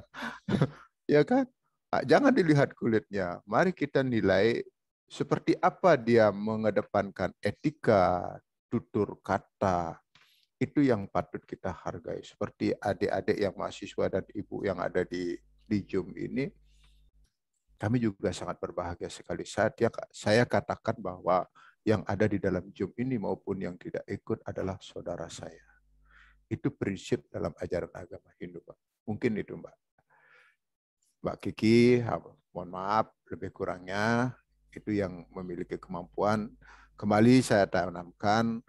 Ya kan? Nah, jangan dilihat kulitnya. Mari kita nilai seperti apa dia mengedepankan etika, tutur kata. Itu yang patut kita hargai. Seperti adik-adik yang mahasiswa dan ibu yang ada di Zoom ini, kami juga sangat berbahagia sekali. Saya katakan bahwa yang ada di dalam Zoom ini maupun yang tidak ikut adalah saudara saya. Itu prinsip dalam ajaran agama Hindu, Pak. Mungkin itu, Mbak. Mbak Kiki, mohon maaf lebih kurangnya, itu yang memiliki kemampuan. Kembali saya tanamkan,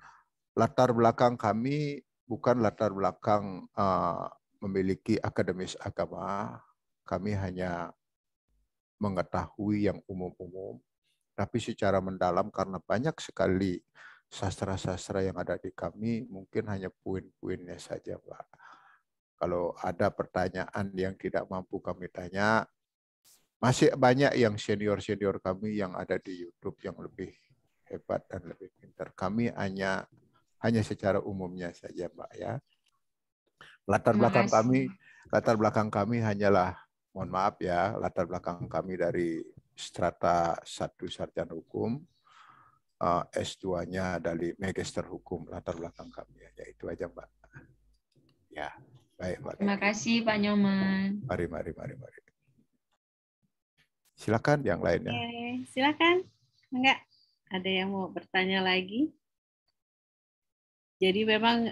latar belakang kami bukan latar belakang memiliki akademis agama. Kami hanya mengetahui yang umum-umum, tapi secara mendalam karena banyak sekali sastra-sastra yang ada di kami, mungkin hanya poin-poinnya saja, Pak. Kalau ada pertanyaan yang tidak mampu kami tanya, masih banyak yang senior-senior kami yang ada di YouTube yang lebih hebat dan lebih pintar. Kami hanya secara umumnya saja, Pak ya. Latar belakang kami hanyalah, mohon maaf ya, latar belakang kami dari strata 1 sarjana hukum, S2-nya dari magister hukum, latar belakang kami. Ya, itu aja, Mbak. Ya, baik, Mbak. Terima kasih, Pak Nyoman. Mari. Silakan yang lainnya. Oke, silakan. Enggak, ada yang mau bertanya lagi? Jadi memang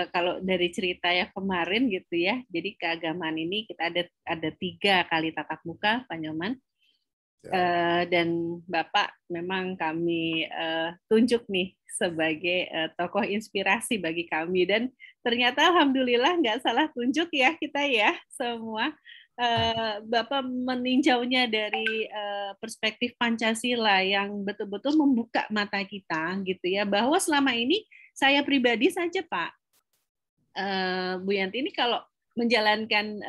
kalau dari cerita yang kemarin gitu ya, jadi keagamaan ini kita ada 3 kali tatap muka, Pak Nyoman. Dan Bapak memang kami tunjuk nih sebagai tokoh inspirasi bagi kami, dan ternyata alhamdulillah nggak salah tunjuk ya kita ya semua. Bapak meninjaunya dari perspektif Pancasila yang betul-betul membuka mata kita gitu ya, bahwa selama ini saya pribadi saja Pak Bu Yanti ini kalau menjalankan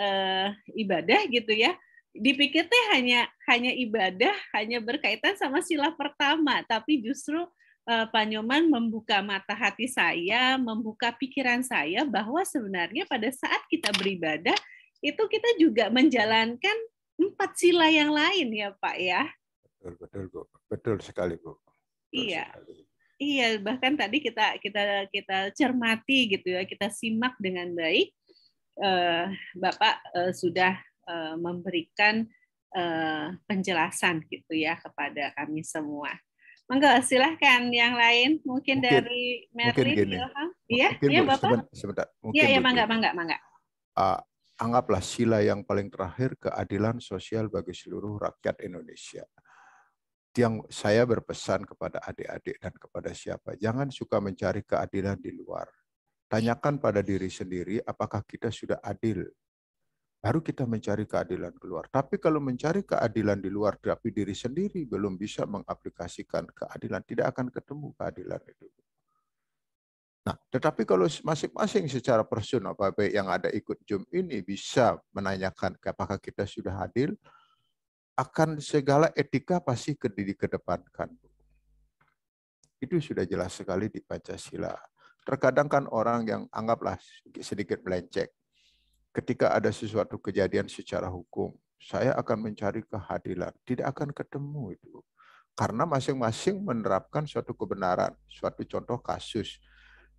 ibadah gitu ya, dipikir teh hanya ibadah, hanya berkaitan sama sila pertama, tapi justru Pak Nyoman membuka mata hati saya, membuka pikiran saya bahwa sebenarnya pada saat kita beribadah itu kita juga menjalankan 4 sila yang lain ya Pak ya. Betul Bu. Betul sekali Bu. Iya. Iya, bahkan tadi kita cermati gitu ya, kita simak dengan baik. Bapak sudah memberikan penjelasan gitu ya kepada kami semua. Monggo silahkan yang lain, mungkin dari Merlin, Ilham. Iya, Bapak. Sebentar. Iya, mangga. Anggaplah sila yang paling terakhir, keadilan sosial bagi seluruh rakyat Indonesia. Yang saya berpesan kepada adik-adik dan kepada siapa, jangan suka mencari keadilan di luar. Tanyakan pada diri sendiri, apakah kita sudah adil? Baru kita mencari keadilan keluar. Tapi kalau mencari keadilan di luar, tapi diri sendiri belum bisa mengaplikasikan keadilan, tidak akan ketemu keadilan itu. Nah, tetapi kalau masing-masing secara personal, Bapak yang ada ikut Zoom ini bisa menanyakan apakah kita sudah adil, akan segala etika pasti dikedepankan. Itu sudah jelas sekali di Pancasila. Terkadang kan orang yang anggaplah sedikit melenceng. Ketika ada sesuatu kejadian secara hukum, saya akan mencari keadilan. Tidak akan ketemu itu. Karena masing-masing menerapkan suatu kebenaran, suatu contoh kasus.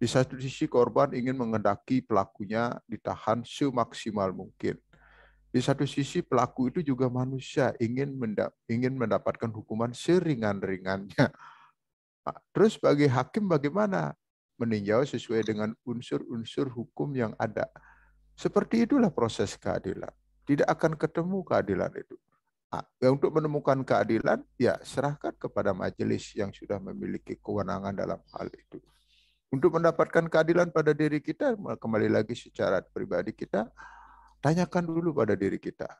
Di satu sisi korban ingin mengendaki pelakunya ditahan semaksimal mungkin. Di satu sisi pelaku itu juga manusia, ingin mendapatkan hukuman seringan-ringannya. Nah, terus bagi hakim bagaimana? Meninjau sesuai dengan unsur-unsur hukum yang ada. Seperti itulah proses keadilan. Tidak akan ketemu keadilan itu. Nah, untuk menemukan keadilan, ya serahkan kepada majelis yang sudah memiliki kewenangan dalam hal itu. Untuk mendapatkan keadilan pada diri kita, kembali lagi secara pribadi kita, tanyakan dulu pada diri kita.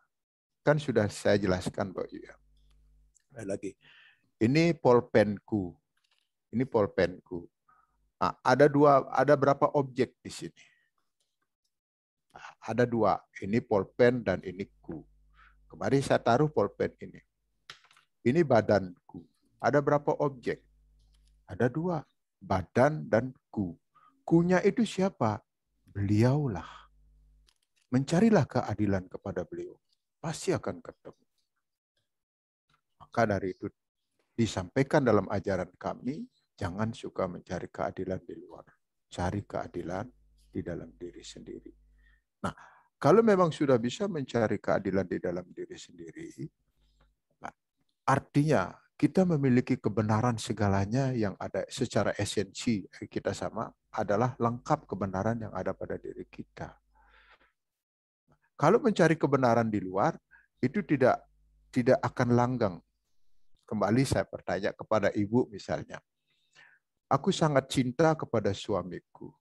Kan sudah saya jelaskan, Pak Yu. Lagi. Ini pulpenku. Ini pulpenku. Nah, ada berapa objek di sini? Nah, ada 2. Ini pulpen dan ini ku. Kemarin saya taruh pulpen ini. Ini badanku. Ada berapa objek? Ada 2. Badan dan ku. Kunya itu siapa? Beliaulah. Mencarilah keadilan kepada beliau. Pasti akan ketemu. Maka dari itu disampaikan dalam ajaran kami, jangan suka mencari keadilan di luar. Cari keadilan di dalam diri sendiri. Nah, kalau memang sudah bisa mencari keadilan di dalam diri sendiri, artinya kita memiliki kebenaran segalanya yang ada secara esensi kita sama adalah lengkap kebenaran yang ada pada diri kita. Kalau mencari kebenaran di luar, itu tidak akan langgang. Kembali saya bertanya kepada ibu misalnya, aku sangat cinta kepada suamiku.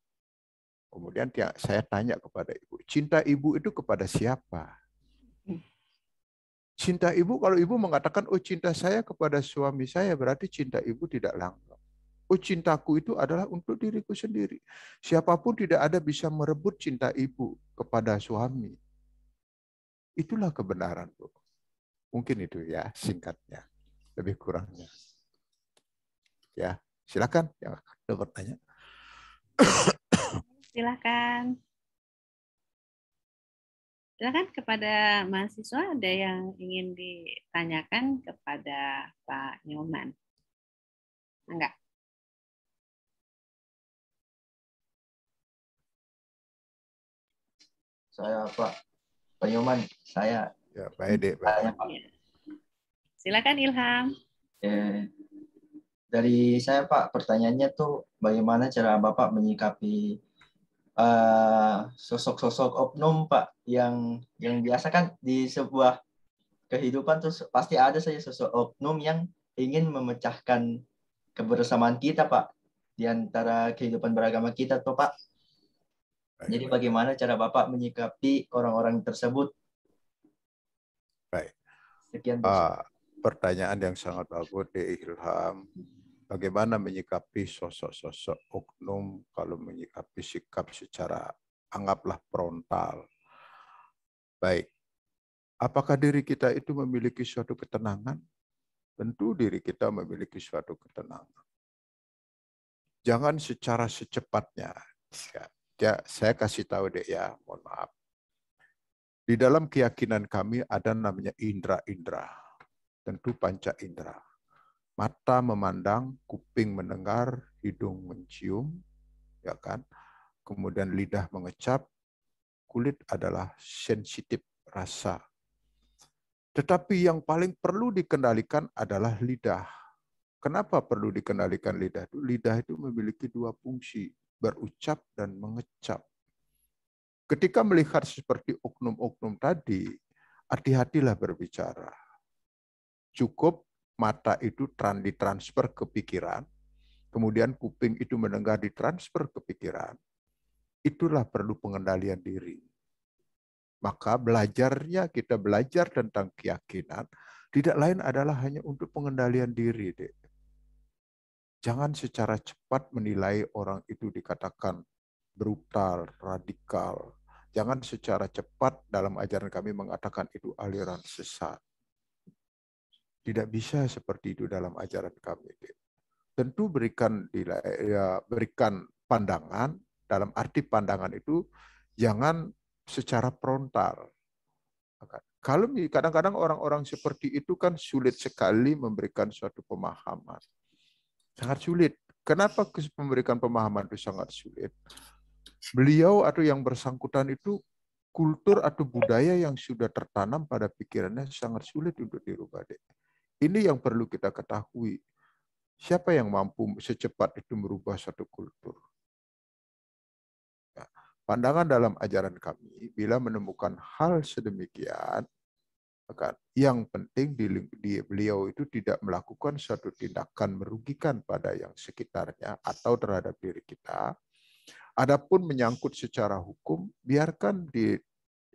Kemudian saya tanya kepada ibu, cinta ibu itu kepada siapa? Cinta ibu, kalau ibu mengatakan, oh cinta saya kepada suami saya, berarti cinta ibu tidak langgang. Oh cintaku itu adalah untuk diriku sendiri. Siapapun tidak ada bisa merebut cinta ibu kepada suami. Itulah kebenaran, Bu. Mungkin itu ya singkatnya. Lebih kurangnya. Ya, silakan yang ada bertanya. Silakan. Silakan kepada mahasiswa, ada yang ingin ditanyakan kepada Pak Nyoman. Enggak? Saya Pak Nyoman, saya. Ya, baik deh, Pak. Silakan Ilham. Dari saya Pak, pertanyaannya tuh bagaimana cara Bapak menyikapi sosok-sosok oknum Pak yang biasa kan di sebuah kehidupan tuh pasti ada saja sosok oknum yang ingin memecahkan kebersamaan kita Pak di antara kehidupan beragama kita tuh Pak. Jadi bagaimana cara Bapak menyikapi orang-orang tersebut? Baik. Sekian. Pertanyaan yang sangat bagus di Ilham. Bagaimana menyikapi sosok-sosok oknum kalau menyikapi sikap secara anggaplah frontal. Baik. Apakah diri kita itu memiliki suatu ketenangan? Tentu diri kita memiliki suatu ketenangan. Jangan secara secepatnya. Ya, saya kasih tahu deh ya, mohon maaf. Di dalam keyakinan kami ada namanya indra-indra. Tentu panca indra. Mata memandang, kuping mendengar, hidung mencium, ya kan? Kemudian lidah mengecap, kulit adalah sensitif rasa. Tetapi yang paling perlu dikendalikan adalah lidah. Kenapa perlu dikendalikan lidah? Lidah itu memiliki 2 fungsi, berucap dan mengecap. Ketika melihat seperti oknum-oknum tadi, hati-hatilah berbicara. Cukup mata itu ditransfer ke pikiran, kemudian kuping itu mendengar ditransfer ke pikiran. Itulah perlu pengendalian diri. Maka belajarnya kita belajar tentang keyakinan, tidak lain adalah hanya untuk pengendalian diri. Dek. Jangan secara cepat menilai orang itu dikatakan brutal, radikal. Jangan secara cepat dalam ajaran kami mengatakan itu aliran sesat. Tidak bisa seperti itu dalam ajaran kami. Tentu berikan pandangan, dalam arti pandangan itu jangan secara frontal. Kalau kadang-kadang orang-orang seperti itu kan sulit sekali memberikan suatu pemahaman. Sangat sulit. Kenapa memberikan pemahaman itu sangat sulit? Beliau atau yang bersangkutan itu kultur atau budaya yang sudah tertanam pada pikirannya sangat sulit untuk dirubah. Ini yang perlu kita ketahui. Siapa yang mampu secepat itu merubah satu kultur? Ya, pandangan dalam ajaran kami, bila menemukan hal sedemikian, kan, yang penting di beliau itu tidak melakukan suatu tindakan merugikan pada yang sekitarnya atau terhadap diri kita. Adapun menyangkut secara hukum, biarkan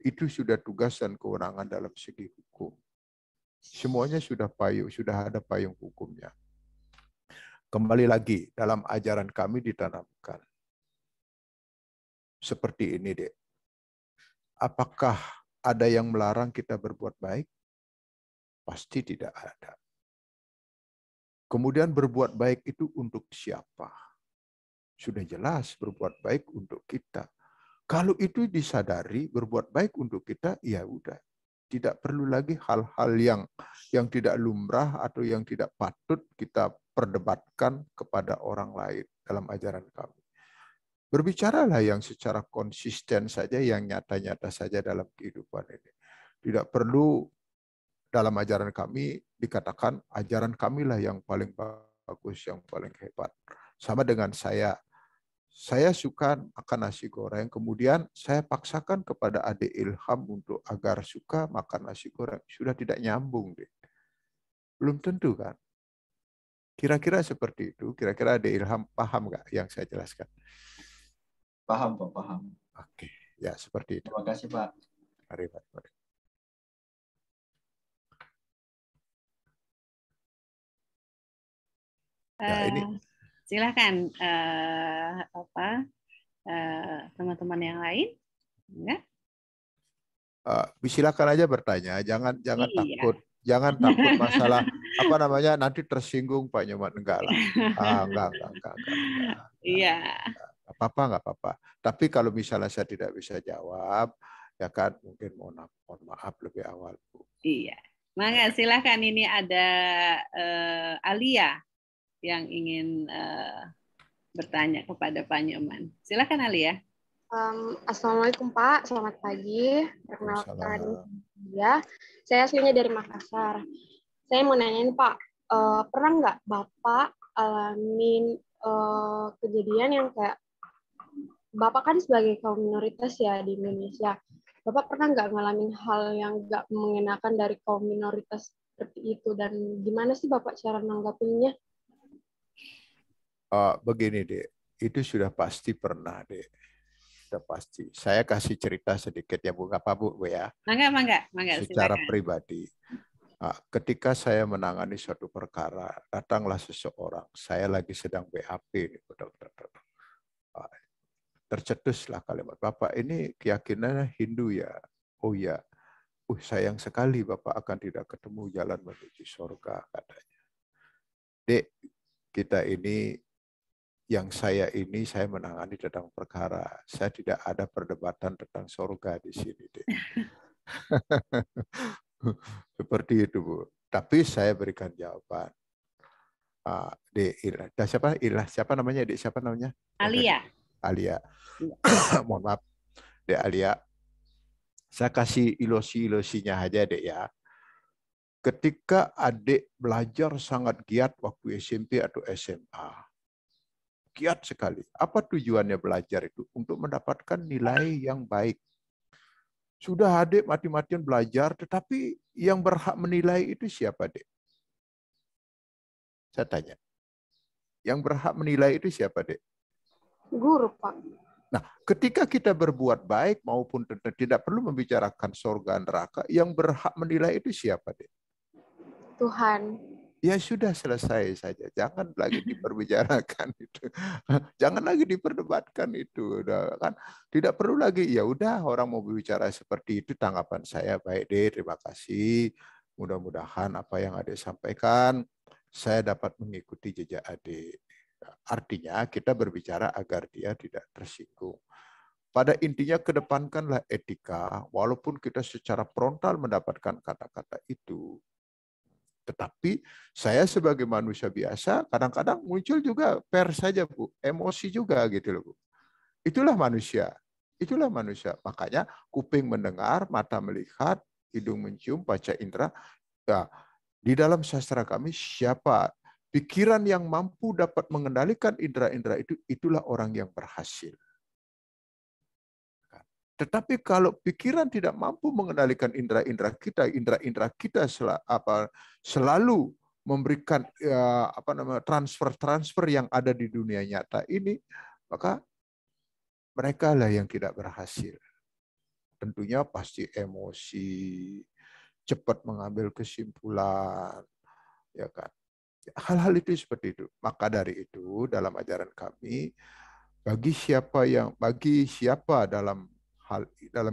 itu sudah tugas dan kewenangan dalam segi hukum. Semuanya sudah ada payung hukumnya. Kembali lagi, dalam ajaran kami ditanamkan. Seperti ini, Dek. Apakah ada yang melarang kita berbuat baik? Pasti tidak ada. Kemudian berbuat baik itu untuk siapa? Sudah jelas berbuat baik untuk kita. Kalau itu disadari berbuat baik untuk kita, ya udah. Tidak perlu lagi hal-hal yang tidak lumrah atau yang tidak patut kita perdebatkan kepada orang lain dalam ajaran kami. Berbicaralah yang secara konsisten saja, yang nyata-nyata saja dalam kehidupan ini. Tidak perlu dalam ajaran kami dikatakan ajaran kamilah yang paling bagus, yang paling hebat. Sama dengan saya suka makan nasi goreng, kemudian saya paksakan kepada adik Ilham untuk agar suka makan nasi goreng. Sudah tidak nyambung, deh. Belum tentu kan? Kira-kira seperti itu. Kira-kira adik Ilham paham nggak yang saya jelaskan? Paham, Pak, paham. Oke, ya seperti itu. Terima kasih, Pak. Mari, mari. Ini silakan teman-teman yang lain, enggak? Silakan aja bertanya, jangan Iya. takut, masalah nanti tersinggung Pak Nyoman, enggak lah. Enggak. Iya. Nggak apa-apa. Tapi kalau misalnya saya tidak bisa jawab, ya kan mungkin mohon maaf lebih awal, Bu. Iya. Mangga silakan, ini ada Alia yang ingin bertanya kepada Pak Nyoman. Silakan Alia. Assalamualaikum Pak, selamat pagi. Perkenalkan ya, saya aslinya dari Makassar. Saya mau nanyain Pak, pernah nggak Bapak alamin kejadian yang kayak Bapak kan sebagai kaum minoritas ya di Indonesia, Bapak pernah nggak ngalamin hal yang nggak mengenakan dari kaum minoritas seperti itu, dan gimana sih Bapak cara nanggapinnya? Begini, Dek, itu sudah pasti pernah, Dek. Sudah pasti. Saya kasih cerita sedikit ya, Bu. Nggak apa, Bu, ya? Mangga. Secara silakan. pribadi. Ketika saya menangani suatu perkara, datanglah seseorang. Saya lagi sedang BAP. Tercetuslah kalimat, Bapak ini keyakinannya Hindu ya? Oh ya. Sayang sekali Bapak akan tidak ketemu jalan menuju surga, katanya. Dek, kita ini, saya menangani tentang perkara. Saya tidak ada perdebatan tentang surga di sini, Dek. Seperti itu, Bu. Tapi saya berikan jawaban. Dek, siapa namanya? Dek, siapa namanya? Alia. Mohon maaf, Dek Alia. Saya kasih ilusi-ilusinya aja, Dek, ya. Ketika adik belajar sangat giat waktu SMP atau SMA. Giat sekali. Apa tujuannya belajar itu? Untuk mendapatkan nilai yang baik. Sudah adik mati-matian belajar, tetapi yang berhak menilai itu siapa, Dek? Saya tanya. Yang berhak menilai itu siapa, Dek? Guru, Pak. Nah, ketika kita berbuat baik maupun tidak perlu membicarakan surga neraka, yang berhak menilai itu siapa, Dek? Tuhan. Ya sudah, selesai saja. Jangan lagi diperbicarakan itu. Jangan lagi diperdebatkan itu. Udah, kan? Tidak perlu lagi. Ya udah, orang mau berbicara seperti itu, tanggapan saya baik, Dek. Terima kasih. Mudah-mudahan apa yang Adik sampaikan saya dapat mengikuti jejak Adik. Artinya kita berbicara agar dia tidak tersinggung. Pada intinya kedepankanlah etika, walaupun kita secara frontal mendapatkan kata-kata itu. Tetapi saya sebagai manusia biasa, kadang-kadang muncul juga pers saja, Bu. Emosi juga gitu loh, Bu. Itulah manusia. Itulah manusia. Makanya kuping mendengar, mata melihat, hidung mencium, panca indera. Ya, di dalam sastra kami, siapa Pikiran yang mampu dapat mengendalikan indera-indera itu, itulah orang yang berhasil. Tetapi kalau pikiran tidak mampu mengendalikan indera-indera kita selalu memberikan transfer-transfer yang ada di dunia nyata ini, maka mereka lah yang tidak berhasil. Tentunya pasti emosi, cepat mengambil kesimpulan, ya kan. Hal-hal itu seperti itu. Maka dari itu dalam ajaran kami, bagi siapa dalam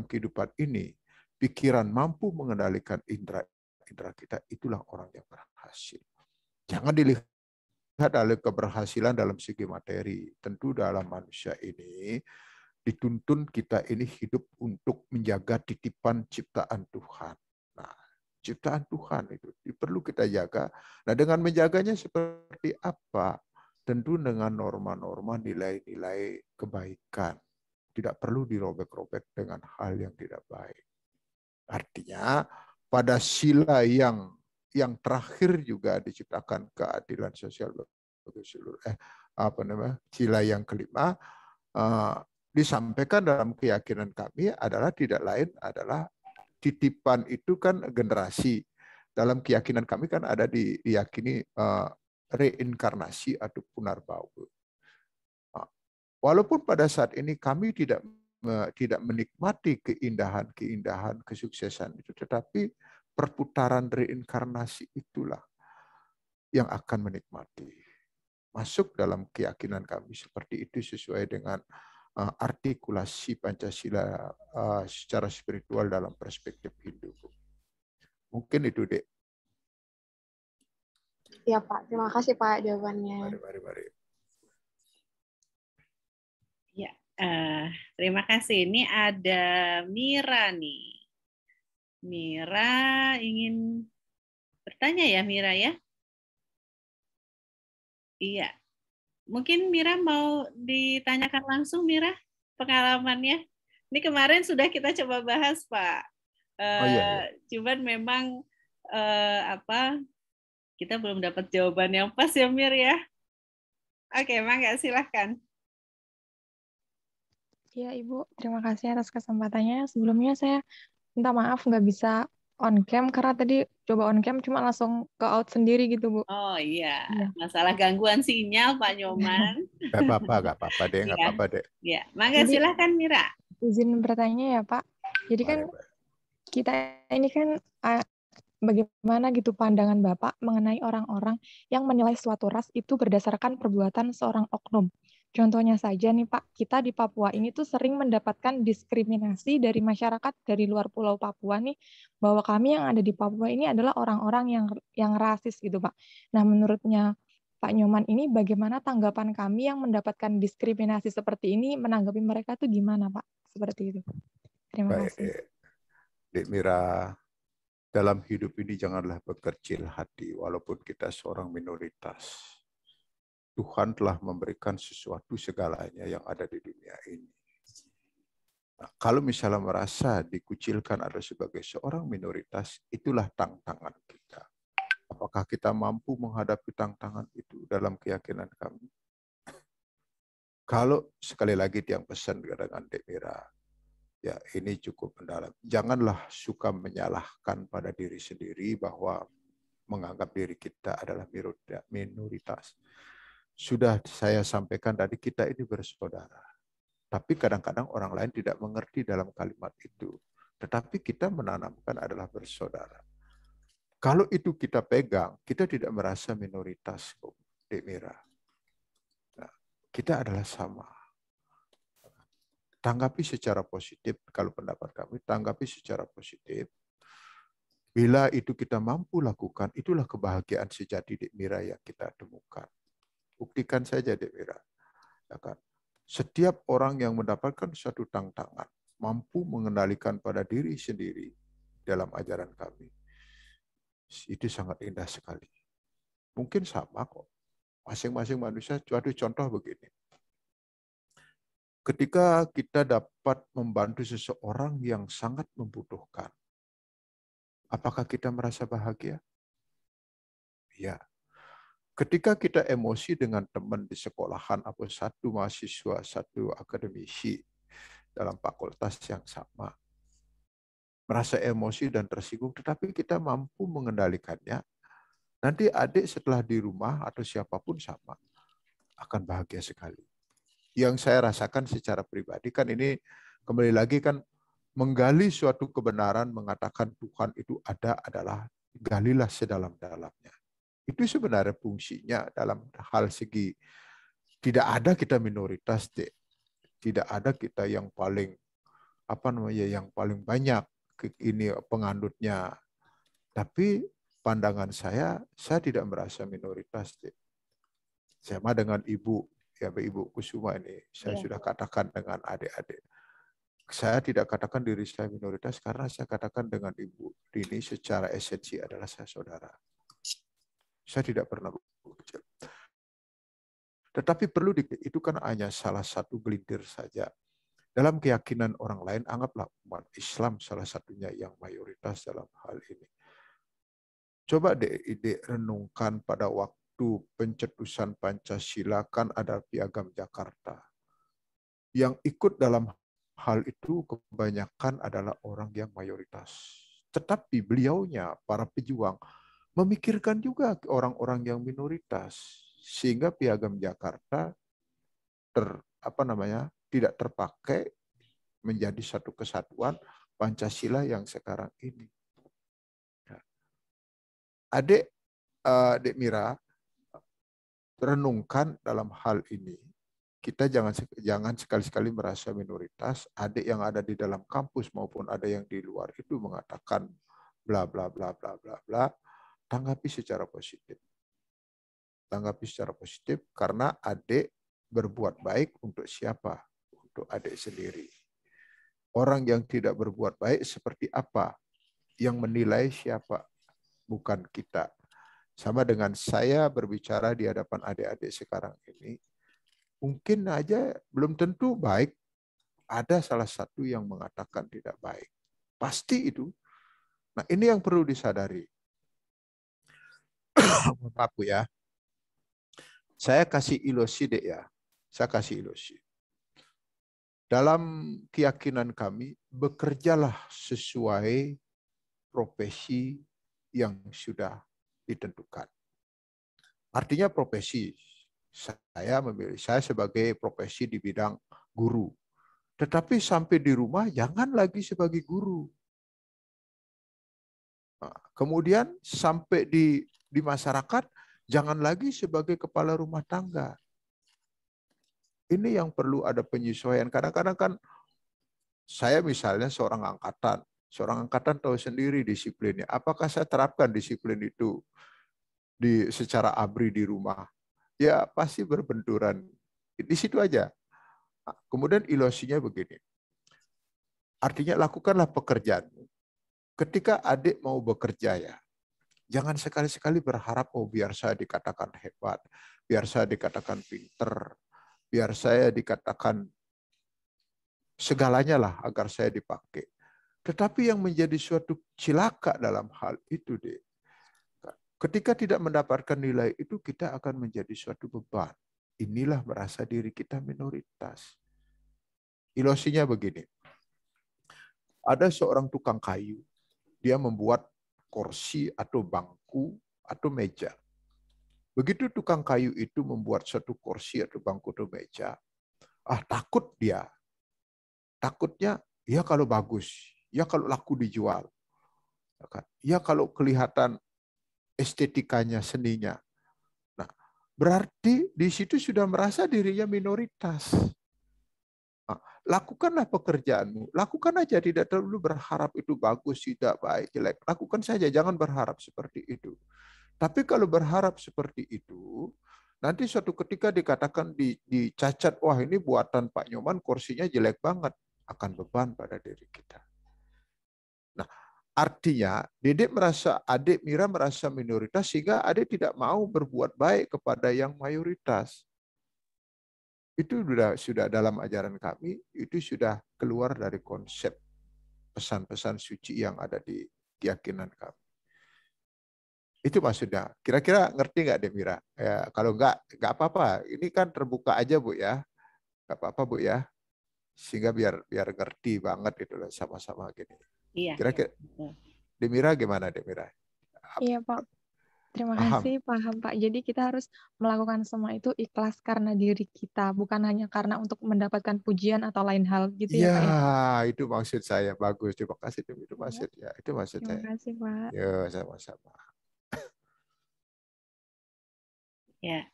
kehidupan ini pikiran mampu mengendalikan indera kita, itulah orang yang berhasil. Jangan dilihat dari keberhasilan dalam segi materi. Tentu dalam manusia ini dituntun kita ini hidup untuk menjaga titipan ciptaan Tuhan. Nah, ciptaan Tuhan itu perlu kita jaga. Nah, dengan menjaganya seperti apa? Tentu dengan norma-norma nilai-nilai kebaikan. Tidak perlu dirobek-robek dengan hal yang tidak baik. Artinya pada sila yang terakhir juga diciptakan keadilan sosial bagi seluruh sila yang kelima disampaikan dalam keyakinan kami adalah tidak lain adalah titipan itu kan generasi. Dalam keyakinan kami kan ada diyakini reinkarnasi atau punarbau. Walaupun pada saat ini kami tidak menikmati keindahan kesuksesan itu, tetapi perputaran reinkarnasi itulah yang akan menikmati. Masuk dalam keyakinan kami seperti itu sesuai dengan artikulasi Pancasila secara spiritual dalam perspektif Hindu. Mungkin itu, Dek. Ya Pak, terima kasih Pak jawabannya. Mari. Ya, terima kasih. Ini ada Mira nih. Mira ingin bertanya ya, Mira ya? Iya. Mungkin Mira mau ditanyakan langsung, Mira, pengalamannya. Ini kemarin sudah kita coba bahas, Pak. Iya. Cuman memang kita belum dapat jawaban yang pas ya, Mir ya. Oke, Mangga, silahkan. Ya, Ibu, terima kasih atas kesempatannya. Sebelumnya saya minta maaf nggak bisa on cam karena tadi coba on cam cuma langsung ke out sendiri gitu, Bu. Oh iya, masalah gangguan sinyal Pak Nyoman. Gak apa-apa deh, nggak apa-apa deh. Ya, Mangga silahkan Mira. Izin bertanya ya Pak. Jadi kan kita ini kan bagaimana gitu pandangan Bapak mengenai orang-orang yang menilai suatu ras itu berdasarkan perbuatan seorang oknum. Contohnya saja nih Pak, kita di Papua ini tuh sering mendapatkan diskriminasi dari masyarakat dari luar Pulau Papua nih, bahwa kami yang ada di Papua ini adalah orang-orang yang rasis gitu Pak. Nah menurutnya Pak Nyoman ini bagaimana tanggapan kami yang mendapatkan diskriminasi seperti ini, menanggapi mereka tuh gimana Pak? Seperti itu. Terima kasih. Dek Mira, dalam hidup ini janganlah berkecil hati walaupun kita seorang minoritas. Tuhan telah memberikan sesuatu segalanya yang ada di dunia ini. Nah, kalau misalnya merasa dikucilkan ada sebagai seorang minoritas, itulah tantangan kita. Apakah kita mampu menghadapi tantangan itu dalam keyakinan kami? Kalau sekali lagi yang pesan dengan Dek Mira, ya ini cukup mendalam. Janganlah suka menyalahkan pada diri sendiri bahwa menganggap diri kita adalah minoritas. Sudah saya sampaikan tadi, kita ini bersaudara. Tapi kadang-kadang orang lain tidak mengerti dalam kalimat itu. Tetapi kita menanamkan adalah bersaudara. Kalau itu kita pegang, kita tidak merasa minoritas, Dek Mira. Nah, kita adalah sama. Tanggapi secara positif, kalau pendapat kami, tanggapi secara positif. Bila itu kita mampu lakukan, itulah kebahagiaan sejati Dek Mira yang kita temukan. Buktikan saja, Dek Mira. Setiap orang yang mendapatkan suatu tantangan, mampu mengendalikan pada diri sendiri dalam ajaran kami. Itu sangat indah sekali. Mungkin sama kok. Masing-masing manusia, suatu contoh begini. Ketika kita dapat membantu seseorang yang sangat membutuhkan, apakah kita merasa bahagia? Ya. ketika kita emosi dengan teman di sekolahan atau satu mahasiswa, satu akademisi dalam fakultas yang sama, merasa emosi dan tersinggung, tetapi kita mampu mengendalikannya, nanti adik setelah di rumah atau siapapun sama, akan bahagia sekali. Yang saya rasakan secara pribadi kan ini kembali lagi kan menggali suatu kebenaran, mengatakan Tuhan itu ada adalah galilah sedalam-dalamnya. Itu sebenarnya fungsinya dalam hal segi tidak ada kita minoritas, Dek. Tidak ada kita yang paling yang paling banyak ini penganutnya. Tapi pandangan saya tidak merasa minoritas, Dek. Sama dengan Ibu, ya Ibu Kusuma ini, saya sudah katakan dengan adik-adik. Saya tidak katakan diri saya minoritas karena saya katakan dengan Ibu Dini secara esensi adalah saya saudara. Saya tidak pernah berkecil. Tetapi perlu itu kan hanya salah satu gelintir saja. Dalam keyakinan orang lain, anggaplah umat Islam salah satunya yang mayoritas dalam hal ini. Coba renungkan pada waktu pencetusan Pancasila kan ada Piagam Jakarta. Yang ikut dalam hal itu kebanyakan adalah orang yang mayoritas. Tetapi beliaunya, para pejuang, memikirkan juga orang-orang yang minoritas. Sehingga Piagam Jakarta tidak terpakai menjadi satu kesatuan Pancasila yang sekarang ini. Adik Mira, renungkan dalam hal ini. Kita jangan sekali-sekali merasa minoritas. Adik yang ada di dalam kampus maupun ada yang di luar itu mengatakan bla bla bla bla bla bla. Tanggapi secara positif. Tanggapi secara positif karena adik berbuat baik untuk siapa? Untuk adik sendiri. Orang yang tidak berbuat baik seperti apa? Yang menilai siapa? Bukan kita. Sama dengan saya berbicara di hadapan adik-adik sekarang ini, mungkin aja belum tentu baik. Ada salah satu yang mengatakan tidak baik. Pasti itu. Nah, ini yang perlu disadari. Maaf Bu ya. Saya kasih ilusi deh ya. Saya kasih ilusi. Dalam keyakinan kami, bekerjalah sesuai profesi yang sudah ditentukan. Artinya profesi. Saya sebagai profesi di bidang guru. Tetapi sampai di rumah jangan lagi sebagai guru. Nah, kemudian sampai di masyarakat jangan lagi sebagai kepala rumah tangga. Ini yang perlu ada penyesuaian. Kadang-kadang kan saya misalnya seorang angkatan tahu sendiri disiplinnya. Apakah saya terapkan disiplin itu secara ABRI di rumah? Ya pasti berbenturan. Di situ aja. Nah, kemudian ilusinya begini. Artinya lakukanlah pekerjaanmu. Ketika adik mau bekerja ya, jangan sekali-sekali berharap biar saya dikatakan hebat, biar saya dikatakan pinter, biar saya dikatakan segalanya lah agar saya dipakai. Tetapi yang menjadi suatu cilaka dalam hal itu, Dek, ketika tidak mendapatkan nilai itu, kita akan menjadi suatu beban. Inilah merasa diri kita minoritas. Ilusinya begini. Ada seorang tukang kayu, dia membuat kursi atau bangku atau meja. Begitu tukang kayu itu membuat suatu kursi atau bangku atau meja, takut dia. Takutnya, ya kalau bagus, ya kalau laku dijual, ya kalau kelihatan estetikanya, seninya. Nah, berarti di situ sudah merasa dirinya minoritas. Nah, lakukanlah pekerjaanmu, lakukan aja, tidak perlu berharap itu bagus, tidak baik, jelek. Lakukan saja, jangan berharap seperti itu. Tapi kalau berharap seperti itu, nanti suatu ketika dikatakan dicacat, wah ini buatan Pak Nyoman, kursinya jelek banget, akan beban pada diri kita. Nah, artinya adik Mira merasa minoritas sehingga adik tidak mau berbuat baik kepada yang mayoritas. Itu sudah dalam ajaran kami, itu sudah keluar dari konsep pesan-pesan suci yang ada di keyakinan kami. Itu maksudnya. Kira-kira ngerti nggak Demira? Ya, kalau nggak apa-apa. Ini kan terbuka aja Bu ya. Nggak apa-apa Bu ya. Sehingga biar ngerti banget itu loh sama-sama gini. Iya. Kira-kira Demira gimana Demira? Iya Pak. Terima Paham? kasih, paham Pak. Jadi kita harus melakukan semua itu ikhlas karena diri kita, bukan hanya karena untuk mendapatkan pujian atau lain hal gitu ya Ya, Pak ya. itu maksud saya. Bagus. Terima kasih. Itu maksudnya. Itu maksud Terima saya. kasih Pak. Ya, sama-sama. Ya,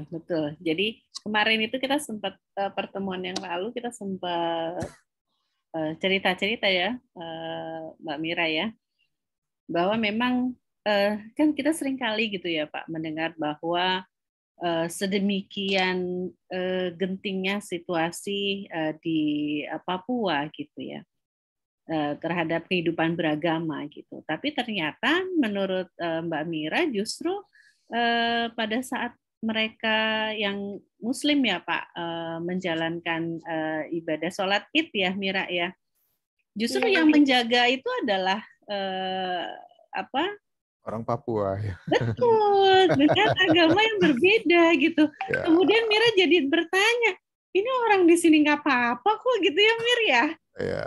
betul. Jadi kemarin itu kita sempat pertemuan yang lalu kita sempat cerita-cerita ya, Mbak Mira ya, bahwa memang kan kita sering kali gitu ya Pak mendengar bahwa sedemikian gentingnya situasi di Papua gitu ya terhadap kehidupan beragama gitu. Tapi ternyata menurut Mbak Mira justru pada saat mereka yang Muslim ya Pak menjalankan ibadah sholat Id ya Mira ya, justru yang menjaga itu adalah orang Papua ya. Betul, dengan agama yang berbeda gitu. Ya. Kemudian Mira jadi bertanya, ini orang di sini nggak apa-apa kok gitu ya Mir ya? Iya.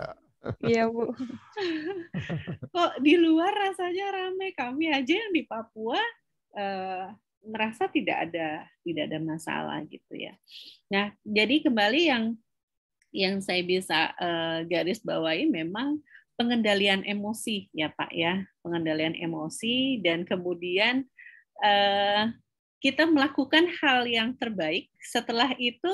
Iya Bu. Kok di luar rasanya ramai, kami aja yang di Papua merasa tidak ada masalah gitu ya. Nah, jadi kembali yang saya bisa garis bawahi memang pengendalian emosi ya Pak ya, pengendalian emosi dan kemudian kita melakukan hal yang terbaik. Setelah itu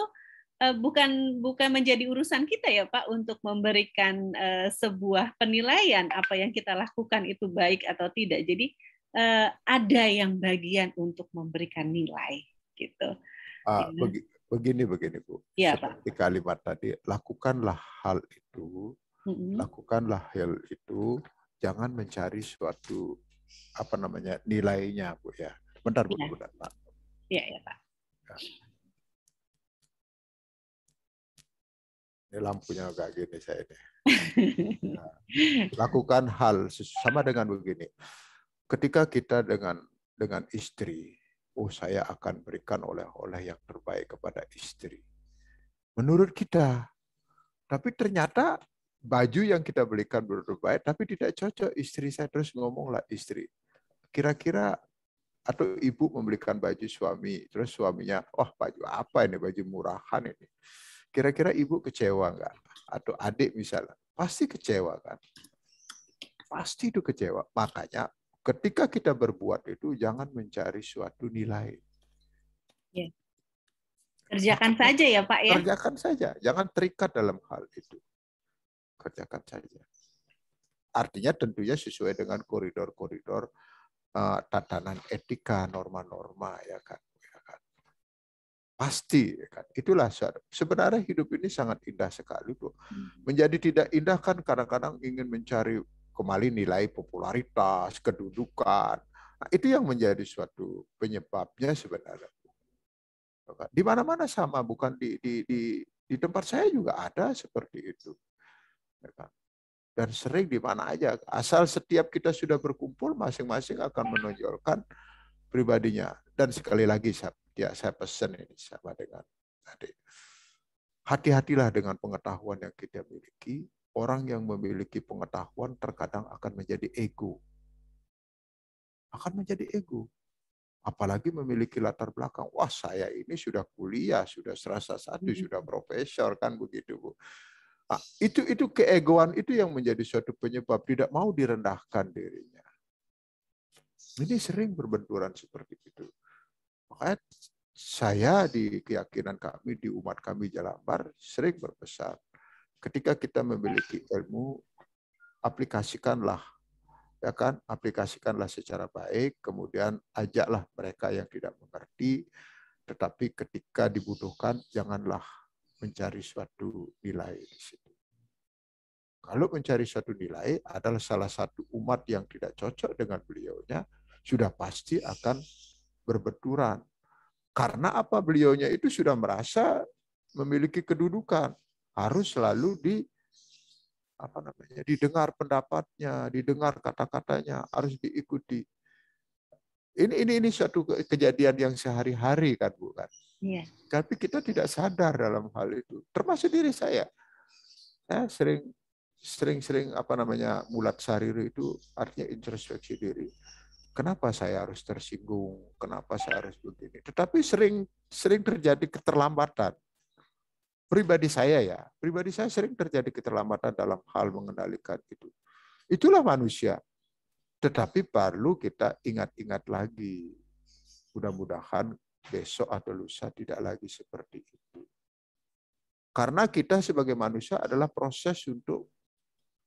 bukan menjadi urusan kita ya Pak untuk memberikan sebuah penilaian apa yang kita lakukan itu baik atau tidak. Jadi ada yang bagian untuk memberikan nilai gitu. Begini Bu. Ya, seperti Pak. Kalimat tadi, lakukanlah hal itu, lakukanlah hal itu, jangan mencari suatu nilainya Bu ya. Bentar Bu, bentar Pak. Iya ya Pak. Ya. Ini lampunya agak gini saya ini. Nah, lakukan hal sama dengan begini. Ketika kita dengan istri, saya akan berikan oleh-oleh yang terbaik kepada istri. Menurut kita, tapi ternyata baju yang kita belikan terbaik, tapi tidak cocok istri saya. Terus ngomonglah istri, kira-kira atau ibu membelikan baju suami, terus suaminya, baju apa ini, baju murahan ini. Kira-kira ibu kecewa nggak? Atau adik misalnya, pasti kecewa kan? Pasti itu kecewa. Makanya ketika kita berbuat itu jangan mencari suatu nilai. Ya. Kerjakan saja ya Pak ya. Kerjakan saja, jangan terikat dalam hal itu. Kerjakan saja. Artinya tentunya sesuai dengan koridor-koridor tatanan etika, norma-norma ya kan. Pasti kan. Itulah sebenarnya hidup ini sangat indah sekali Bu. Menjadi tidak indah kan kadang-kadang ingin mencari kembali nilai popularitas, kedudukan. Nah, itu yang menjadi suatu penyebabnya sebenarnya. Di mana-mana sama, bukan di tempat saya juga ada seperti itu. Dan sering di mana aja, asal setiap kita sudah berkumpul, masing-masing akan menonjolkan pribadinya. Dan sekali lagi saya pesan ini sama dengan tadi. Hati-hatilah dengan pengetahuan yang kita miliki. Orang yang memiliki pengetahuan terkadang akan menjadi ego. Akan menjadi ego. Apalagi memiliki latar belakang. Wah, saya ini sudah kuliah, sudah serasa satu, sudah profesor, kan begitu Bu. Nah, itu keegoan itu yang menjadi suatu penyebab tidak mau direndahkan dirinya. Ini sering berbenturan seperti itu. Makanya saya di keyakinan kami, di umat kami Jalambar, sering berpesan, ketika kita memiliki ilmu, aplikasikanlah, ya kan? Aplikasikanlah secara baik, kemudian ajaklah mereka yang tidak mengerti, tetapi ketika dibutuhkan, janganlah mencari suatu nilai di situ. Kalau mencari suatu nilai adalah salah satu umat yang tidak cocok dengan beliaunya, sudah pasti akan berbenturan. Karena apa? Beliaunya itu sudah merasa memiliki kedudukan, harus selalu didengar pendapatnya, didengar kata-katanya, harus diikuti. Ini suatu kejadian yang sehari-hari kan, Bu kan. Iya. Tapi kita tidak sadar dalam hal itu. Termasuk diri saya. Saya sering mulat sariri itu artinya introspeksi diri. Kenapa saya harus tersinggung? Kenapa saya harus begini? Tetapi sering terjadi keterlambatan. Pribadi saya sering terjadi keterlambatan dalam hal mengendalikan itu. Itulah manusia. Tetapi perlu kita ingat-ingat lagi. Mudah-mudahan besok atau lusa tidak lagi seperti itu. Karena kita sebagai manusia adalah proses untuk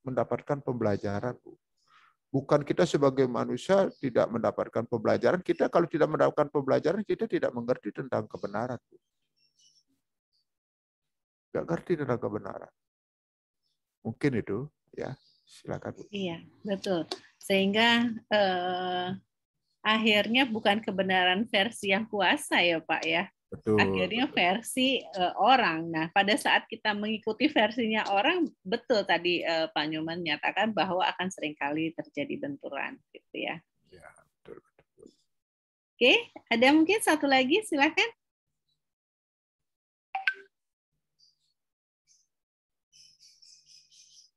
mendapatkan pembelajaran. Bukan kita sebagai manusia tidak mendapatkan pembelajaran. Kita kalau tidak mendapatkan pembelajaran, kita tidak mengerti tentang kebenaran. Tidak ngerti tentang kebenaran. Mungkin itu, ya. Silakan, Bu. Iya, betul. Sehingga akhirnya bukan kebenaran versi yang kuasa ya Pak ya. Betul. Akhirnya versi orang. Nah, pada saat kita mengikuti versinya orang, betul tadi Pak Nyoman menyatakan bahwa akan seringkali terjadi benturan, gitu ya. Ya, betul. Oke, ada mungkin satu lagi, silakan.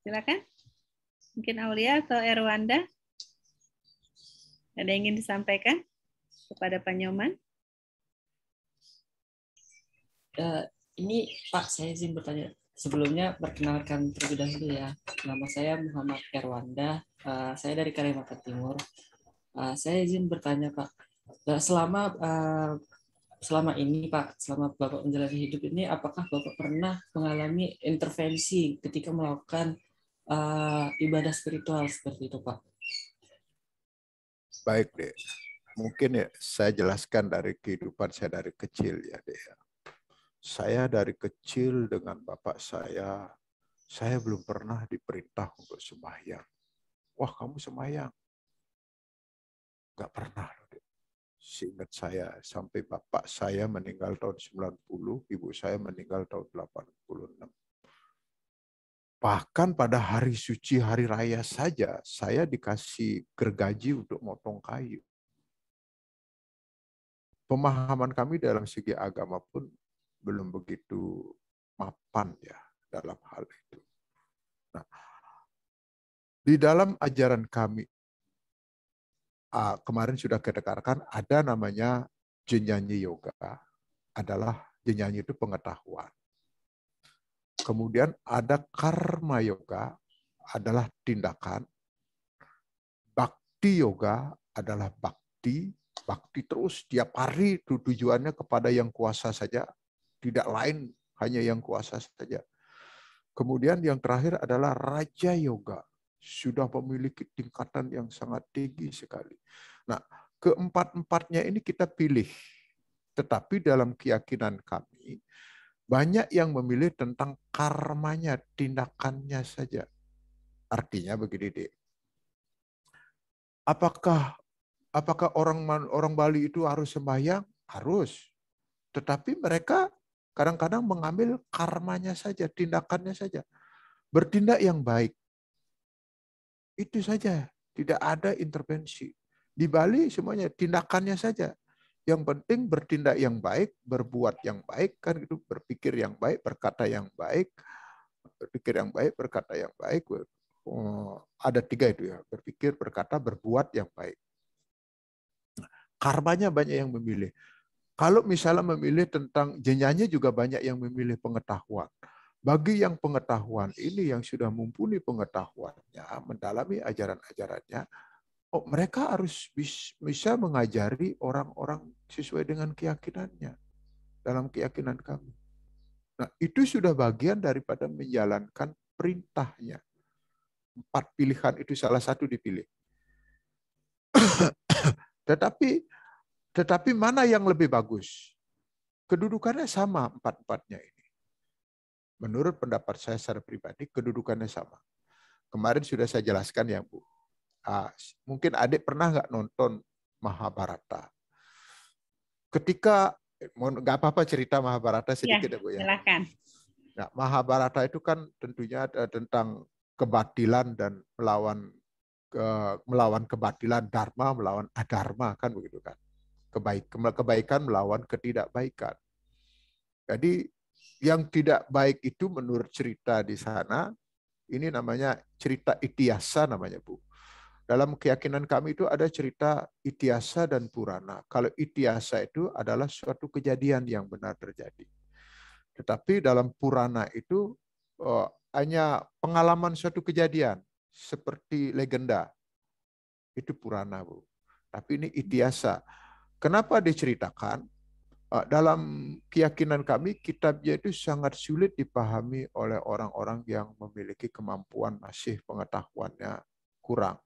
Silakan. Mungkin Aulia atau Erwanda. Ada yang ingin disampaikan kepada Pak Nyoman? Ini Pak, saya izin bertanya. Sebelumnya perkenalkan terlebih dahulu ya. Nama saya Muhammad Erwanda. Saya dari Kalimantan Timur. Saya izin bertanya Pak. Selama ini Pak, selama Bapak menjalani hidup ini, apakah Bapak pernah mengalami intervensi ketika melakukan ibadah spiritual seperti itu Pak? Baik, Dek. Mungkin ya saya jelaskan dari kehidupan saya dari kecil ya, Dek. Saya dari kecil dengan bapak saya belum pernah diperintah untuk sembahyang. Wah, kamu sembahyang. Nggak pernah. Dek. Seingat saya, sampai bapak saya meninggal tahun 90, ibu saya meninggal tahun 86. Bahkan pada hari suci, hari raya saja, saya dikasih gergaji untuk motong kayu. Pemahaman kami dalam segi agama pun belum begitu mapan ya dalam hal itu. Nah, di dalam ajaran kami, kemarin sudah kita katakan ada namanya jenyanyi yoga, adalah jenyanyi itu pengetahuan. Kemudian ada karma yoga, adalah tindakan. Bhakti yoga adalah bakti terus tiap hari itu tujuannya kepada yang kuasa saja, tidak lain, hanya yang kuasa saja. Kemudian yang terakhir adalah raja yoga, sudah memiliki tingkatan yang sangat tinggi sekali. Nah, keempat-empatnya ini kita pilih, tetapi dalam keyakinan kami banyak yang memilih tentang karmanya, tindakannya saja. Artinya begini, Dek. Apakah orang Bali itu harus sembahyang? Harus. Tetapi mereka kadang-kadang mengambil karmanya saja, tindakannya saja. Bertindak yang baik. Itu saja. Tidak ada intervensi. Di Bali semuanya tindakannya saja. Yang penting bertindak yang baik, berbuat yang baik, kan itu, berpikir yang baik, berkata yang baik, berpikir yang baik, berkata yang baik. Ada 3 itu ya, berpikir, berkata, berbuat yang baik. Karmanya banyak yang memilih. Kalau misalnya memilih tentang jenyanyi juga banyak yang memilih pengetahuan. Bagi yang pengetahuan ini, yang sudah mumpuni pengetahuannya, mendalami ajaran-ajarannya, mereka harus bisa mengajari orang-orang sesuai dengan keyakinannya. Dalam keyakinan kami. Nah, itu sudah bagian daripada menjalankan perintahnya. 4 pilihan itu salah satu dipilih. Tetapi mana yang lebih bagus? Kedudukannya sama 4-4-nya ini. Menurut pendapat saya secara pribadi, kedudukannya sama. Kemarin sudah saya jelaskan ya, Bu. Mungkin adik pernah nggak nonton Mahabharata? Ketika, nggak apa-apa cerita Mahabharata sedikit ya, Bu ya. Silakan. Nah, Mahabharata itu kan tentunya tentang kebatilan dan melawan melawan kebatilan, dharma melawan adharma, kan begitu kan. Kebaikan melawan ketidakbaikan. Jadi yang tidak baik itu menurut cerita di sana, ini namanya cerita itiasa namanya, Bu. Dalam keyakinan kami itu ada cerita itiasa dan purana. Kalau itiasa itu adalah suatu kejadian yang benar terjadi. Tetapi dalam purana itu hanya pengalaman suatu kejadian, seperti legenda. Itu purana, Bu. Tapi ini itiasa. Kenapa diceritakan? Dalam keyakinan kami, kitabnya itu sangat sulit dipahami oleh orang-orang yang memiliki kemampuan masih pengetahuannya kurang.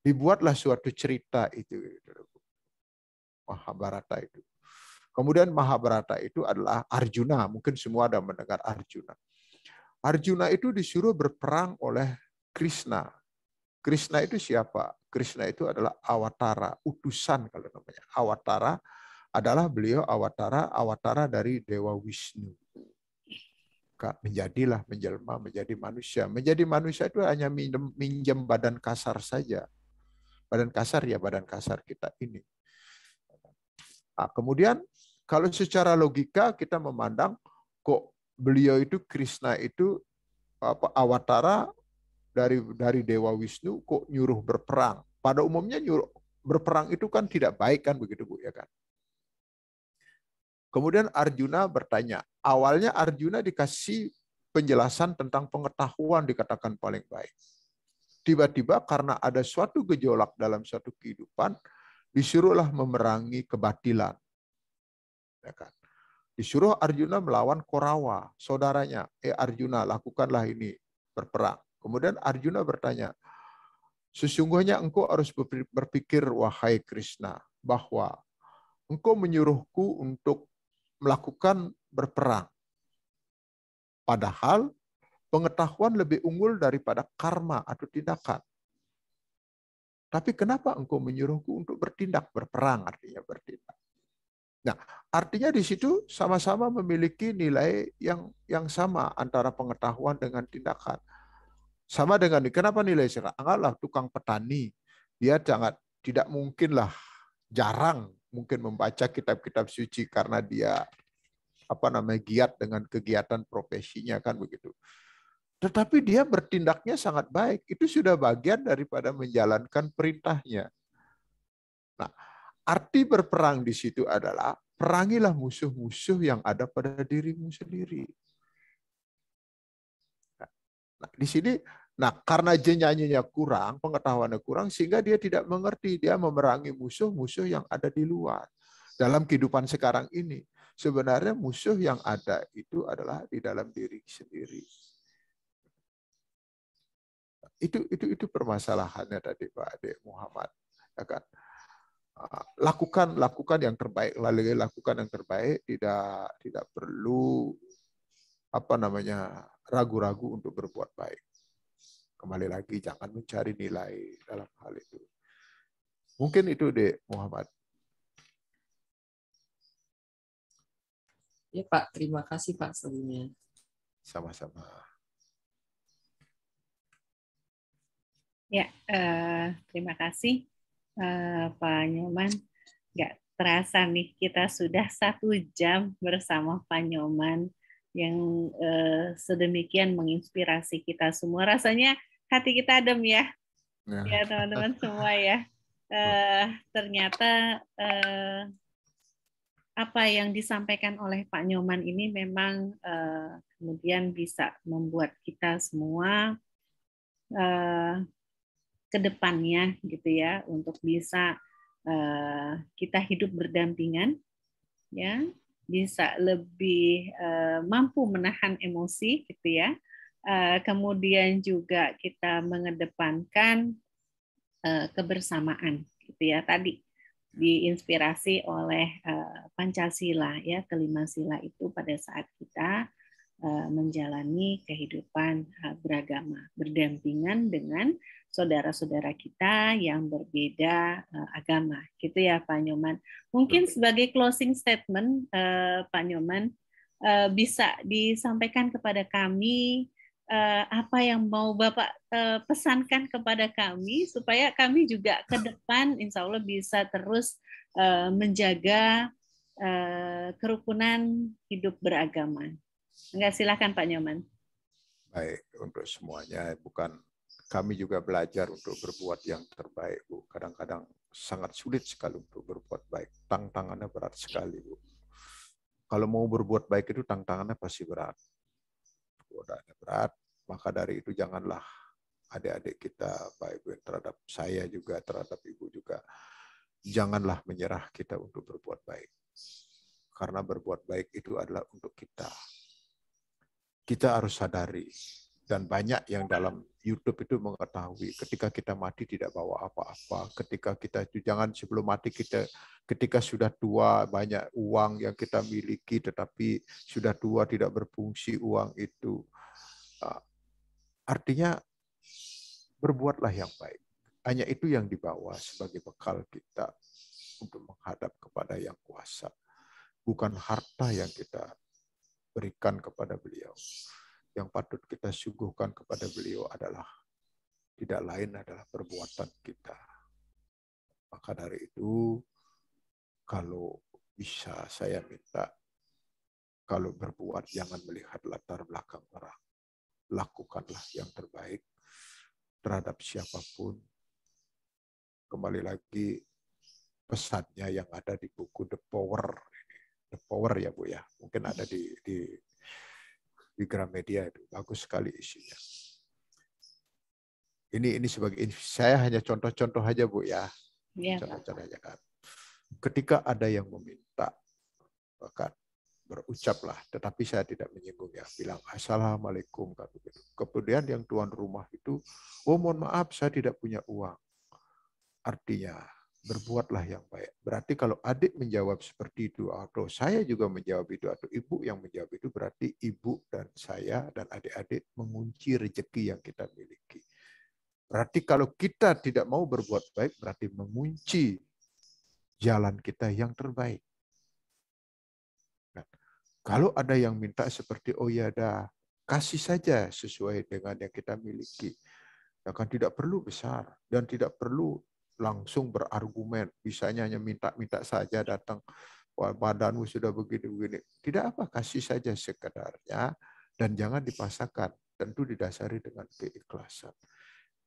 Dibuatlah suatu cerita itu, Mahabharata itu. Kemudian Mahabharata itu adalah Arjuna. Mungkin semua ada mendengar Arjuna. Arjuna itu disuruh berperang oleh Krishna. Krishna itu siapa? Krishna itu adalah awatara, utusan kalau namanya. Awatara adalah beliau awatara dari Dewa Wisnu. Menjadilah, menjelma, menjadi manusia. Menjadi manusia itu hanya minjem badan kasar saja. Badan kasar ya, badan kasar kita ini. Nah, kemudian kalau secara logika kita memandang kok beliau itu Krishna itu awatara dari Dewa Wisnu kok nyuruh berperang. Pada umumnya nyuruh berperang itu kan tidak baik kan begitu, Bu, ya kan? Kemudian Arjuna bertanya. Awalnya Arjuna dikasih penjelasan tentang pengetahuan dikatakan paling baik. Tiba-tiba karena ada suatu gejolak dalam suatu kehidupan, disuruhlah memerangi kebatilan. Ya kan? Disuruh Arjuna melawan Korawa, saudaranya. Arjuna, lakukanlah ini, berperang. Kemudian Arjuna bertanya, sesungguhnya engkau harus berpikir, wahai Krishna, bahwa engkau menyuruhku untuk melakukan berperang. Padahal pengetahuan lebih unggul daripada karma atau tindakan. Tapi kenapa engkau menyuruhku untuk bertindak, berperang artinya bertindak. Nah, artinya di situ sama-sama memiliki nilai yang sama antara pengetahuan dengan tindakan. Sama dengan, kenapa nilai sama? Anggaplah tukang petani, dia tidak mungkinlah, jarang mungkin membaca kitab-kitab suci karena dia giat dengan kegiatan profesinya kan begitu. Tetapi dia bertindaknya sangat baik. Itu sudah bagian daripada menjalankan perintahnya. Nah, arti berperang di situ adalah perangilah musuh-musuh yang ada pada dirimu sendiri. Nah, di sini karena jenjangnya kurang, pengetahuannya kurang, sehingga dia tidak mengerti. Dia memerangi musuh-musuh yang ada di luar. Dalam kehidupan sekarang ini, sebenarnya musuh yang ada itu adalah di dalam diri sendiri. Itu permasalahannya tadi Pak Ade Muhammad. Ya kan? Lakukan yang terbaik, lakukan yang terbaik, tidak perlu ragu-ragu untuk berbuat baik. Kembali lagi, jangan mencari nilai dalam hal itu. Mungkin itu deh, Muhammad. Ya Pak, terima kasih Pak sebelumnya. Sama-sama. Ya, terima kasih Pak Nyoman. Nggak terasa nih, kita sudah 1 jam bersama Pak Nyoman yang sedemikian menginspirasi kita semua. Rasanya hati kita adem ya, ya teman-teman semua ya. Ternyata apa yang disampaikan oleh Pak Nyoman ini memang kemudian bisa membuat kita semua ke depannya gitu ya, untuk bisa kita hidup berdampingan, ya, bisa lebih mampu menahan emosi gitu ya. Kemudian juga kita mengedepankan kebersamaan gitu ya, tadi diinspirasi oleh Pancasila ya, kelima sila itu pada saat kita menjalani kehidupan beragama, berdampingan dengan saudara-saudara kita yang berbeda agama, gitu ya Pak Nyoman. Mungkin sebagai closing statement Pak Nyoman bisa disampaikan kepada kami apa yang mau Bapak pesankan kepada kami supaya kami juga ke depan insya Allah bisa terus menjaga kerukunan hidup beragama. Enggak, silakan Pak Nyoman. Baik, untuk semuanya bukan kami juga belajar untuk berbuat yang terbaik, Bu. Kadang-kadang sangat sulit sekali untuk berbuat baik. Tantangannya berat sekali, Bu. Kalau mau berbuat baik itu tantangannya pasti berat. Godaannya berat, maka dari itu janganlah adik-adik kita, Pak Ibu, terhadap saya juga, terhadap Ibu juga, janganlah menyerah kita untuk berbuat baik. Karena berbuat baik itu adalah untuk kita. Kita harus sadari, dan banyak yang dalam YouTube itu mengetahui ketika kita mati tidak bawa apa-apa, ketika kita itu jangan sebelum mati kita, ketika sudah tua banyak uang yang kita miliki tetapi sudah tua tidak berfungsi uang itu. Artinya berbuatlah yang baik. Hanya itu yang dibawa sebagai bekal kita untuk menghadap kepada yang kuasa. Bukan harta yang kita berikan kepada beliau. Yang patut kita suguhkan kepada beliau adalah tidak lain adalah perbuatan kita. Maka dari itu, kalau bisa saya minta, kalau berbuat jangan melihat latar belakang orang. Lakukanlah yang terbaik terhadap siapapun. Kembali lagi pesannya yang ada di buku The Power. The Power ya Bu ya. Mungkin ada di Gramedia itu. Bagus sekali isinya. Ini sebagai saya hanya contoh-contoh aja Bu ya. Contoh-contoh aja kan. Ketika ada yang meminta, bahkan berucaplah, tetapi saya tidak menyinggung ya, bilang assalamualaikum kan begitu. Kemudian yang tuan rumah itu, oh mohon maaf saya tidak punya uang. Artinya berbuatlah yang baik. Berarti kalau adik menjawab seperti itu, atau saya juga menjawab itu, atau ibu yang menjawab itu, berarti ibu dan saya dan adik-adik mengunci rezeki yang kita miliki. Berarti kalau kita tidak mau berbuat baik, berarti mengunci jalan kita yang terbaik. Nah, kalau ada yang minta seperti, oh ya dah, kasih saja sesuai dengan yang kita miliki. Ya kan tidak perlu besar dan tidak perlu langsung berargumen. Bisanya hanya minta-minta saja datang, wah badanmu sudah begini-begini. Tidak apa, kasih saja sekedarnya dan jangan dipaksakan. Tentu didasari dengan keikhlasan.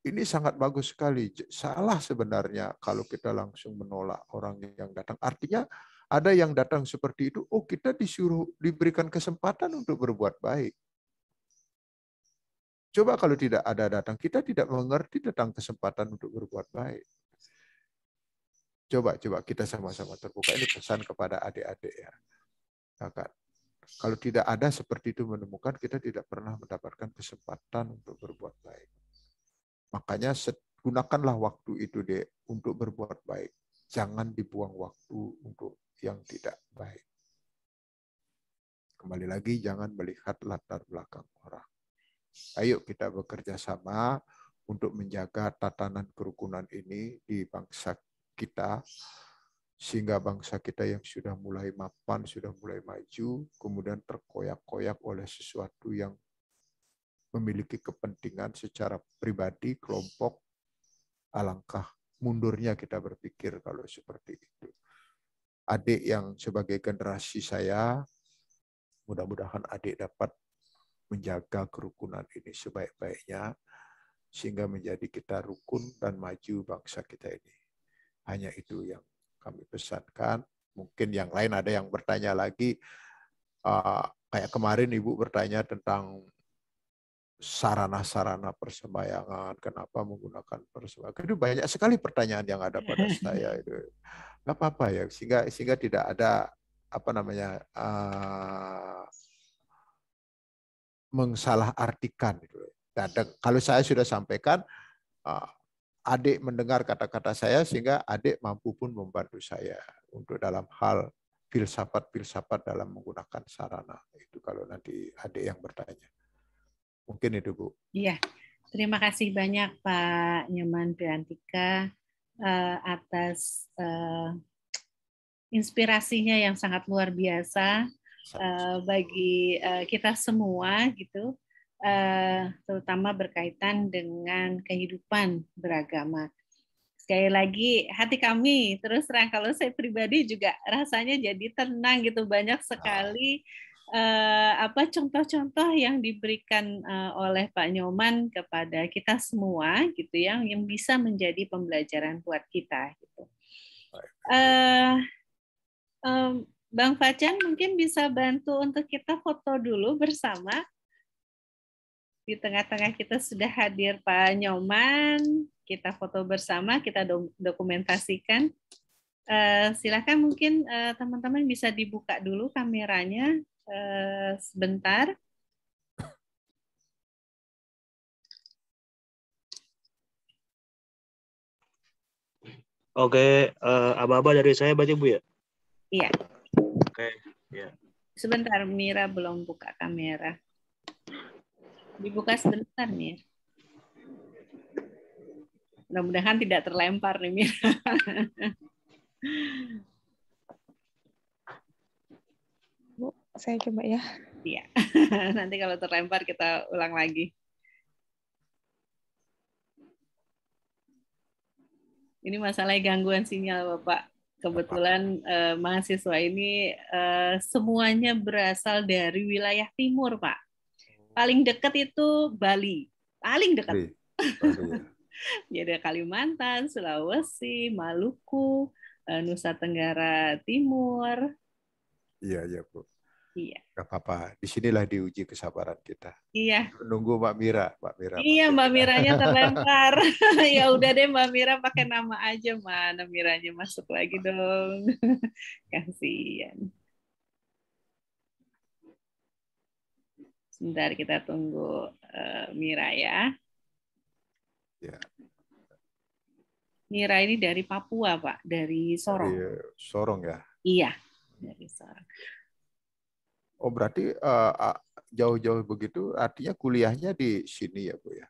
Ini sangat bagus sekali. Salah sebenarnya kalau kita langsung menolak orang yang datang. Artinya ada yang datang seperti itu, oh kita disuruh diberikan kesempatan untuk berbuat baik. Coba kalau tidak ada datang, kita tidak mengerti tentang kesempatan untuk berbuat baik. Coba kita sama-sama terbuka. Ini pesan kepada adik-adik ya. Kalau tidak ada seperti itu menemukan, kita tidak pernah mendapatkan kesempatan untuk berbuat baik. Makanya gunakanlah waktu itu deh untuk berbuat baik. Jangan dibuang waktu untuk yang tidak baik. Kembali lagi, jangan melihat latar belakang orang. Ayo kita bekerja sama untuk menjaga tatanan kerukunan ini di bangsa kita, sehingga bangsa kita yang sudah mulai mapan, sudah mulai maju, kemudian terkoyak-koyak oleh sesuatu yang memiliki kepentingan secara pribadi, kelompok, alangkah mundurnya kita berpikir kalau seperti itu. Adik yang sebagai generasi saya, mudah-mudahan adik dapat menjaga kerukunan ini sebaik-baiknya, sehingga menjadi kita rukun dan maju bangsa kita ini. Hanya itu yang kami pesankan. Mungkin yang lain ada yang bertanya lagi, kayak kemarin Ibu bertanya tentang sarana-sarana persembahyangan, kenapa menggunakan persembahyangan. Itu banyak sekali pertanyaan yang ada pada saya itu. Nggak apa-apa ya, sehingga tidak ada mengsalahartikan. Dan kalau saya sudah sampaikan, adik mendengar kata-kata saya sehingga adik mampu pun membantu saya untuk dalam hal filsafat dalam menggunakan sarana. Itu kalau nanti adik yang bertanya. Mungkin itu Bu. Iya, terima kasih banyak Pak Nyoman Pirantika atas inspirasinya yang sangat luar biasa bagi kita semua gitu. terutama berkaitan dengan kehidupan beragama. Sekali lagi, hati kami terus terang kalau saya pribadi juga rasanya jadi tenang gitu, banyak sekali contoh-contoh yang diberikan oleh Pak Nyoman kepada kita semua gitu yang bisa menjadi pembelajaran buat kita gitu. Bang Facan mungkin bisa bantu untuk kita foto dulu bersama. Di tengah-tengah kita sudah hadir Pak Nyoman, kita foto bersama, kita dokumentasikan. Silakan mungkin teman-teman bisa dibuka dulu kameranya sebentar. Oke, aba-aba dari saya berarti Bu ya? Iya. Oke, ya. Sebentar, Mira belum buka kamera. Dibuka sebentar, Mir. Mudah-mudahan tidak terlempar nih, Mir. Bu, saya coba ya. Iya. Nanti kalau terlempar kita ulang lagi. Ini masalah gangguan sinyal, Bapak. Kebetulan mahasiswa ini semuanya berasal dari wilayah timur, Pak. Paling dekat itu Bali, paling dekat. Ya, ada Kalimantan, Sulawesi, Maluku, Nusa Tenggara Timur. Iya, Bu. Iya. Gak apa-apa. Disinilah diuji kesabaran kita. Iya. Nunggu Mbak Mira. Iya, Mbak Miranya terlempar. Ya udah deh, Mbak Mira pakai nama aja, mana Miranya masuk lagi dong. Kasihan. Sebentar kita tunggu Mira ya. Ya. Mira ini dari Papua, Pak, dari Sorong. Dari Sorong ya? Iya, dari Sorong. Oh, berarti jauh-jauh begitu, artinya kuliahnya di sini ya, Bu ya?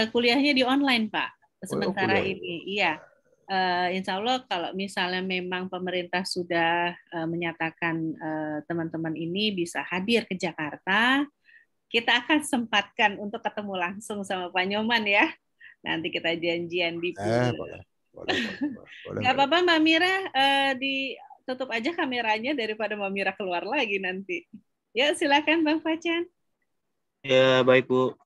Kuliahnya di online, Pak, sementara kuliah. ini. Iya. Insya Allah kalau misalnya memang pemerintah sudah menyatakan teman-teman ini bisa hadir ke Jakarta, kita akan sempatkan untuk ketemu langsung sama Pak Nyoman ya. Nanti kita janjian di boleh. Nggak apa-apa Mbak Mira, ditutup aja kameranya daripada Mbak Mira keluar lagi nanti. Ya silakan Bang Facan. Ya baik Bu.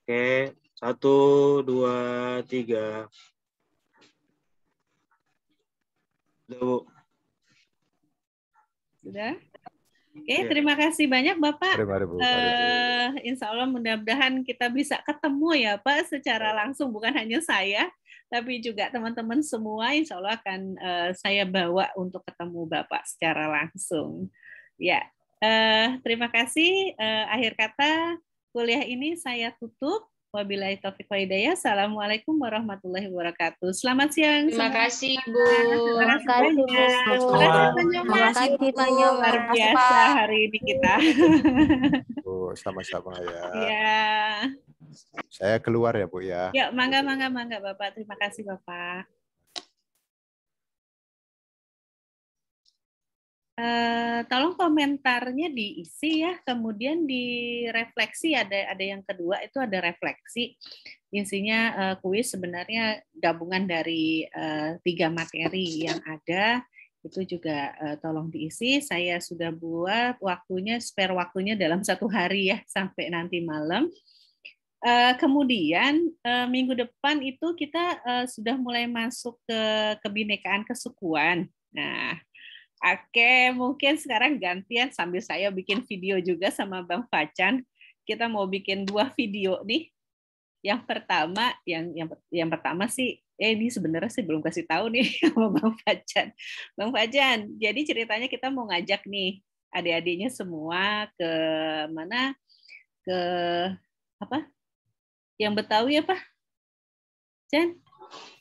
Oke, 1, 2, 3. Sudah Bu. Sudah? Oke, terima kasih banyak Bapak. Mari, Bu. Insya Allah mudah-mudahan kita bisa ketemu ya Pak secara langsung, bukan hanya saya, tapi juga teman-teman semua. Insya Allah akan saya bawa untuk ketemu Bapak secara langsung. Ya, terima kasih. Akhir kata kuliah ini saya tutup. Wabillahi taufiq wa hidayah. Assalamualaikum warahmatullahi wabarakatuh. Selamat siang. Terima kasih, Bu. Terima kasih, Bu. Terima kasih, Pak Nyoman. Luar biasa hari ini kita. Bu, sama-sama ya. Ya. Saya keluar ya, Bu ya. Ya, mangga Bapak. Terima kasih, Bapak. Tolong komentarnya diisi ya, kemudian direfleksi, ada yang kedua itu ada refleksi, isinya kuis sebenarnya gabungan dari 3 materi yang ada, itu juga tolong diisi. Saya sudah buat waktunya, spare waktunya dalam 1 hari ya, sampai nanti malam. Kemudian minggu depan itu kita sudah mulai masuk ke kebinekaan kesukuan. Nah, oke, mungkin sekarang gantian sambil saya bikin video juga sama Bang Facan. Kita mau bikin 2 video nih. Yang pertama, yang pertama sih, ini sebenarnya sih belum kasih tahu nih sama Bang Facan. Bang Facan, jadi ceritanya kita mau ngajak nih adik-adiknya semua ke mana? Ke apa? Yang Betawi apa? Chan?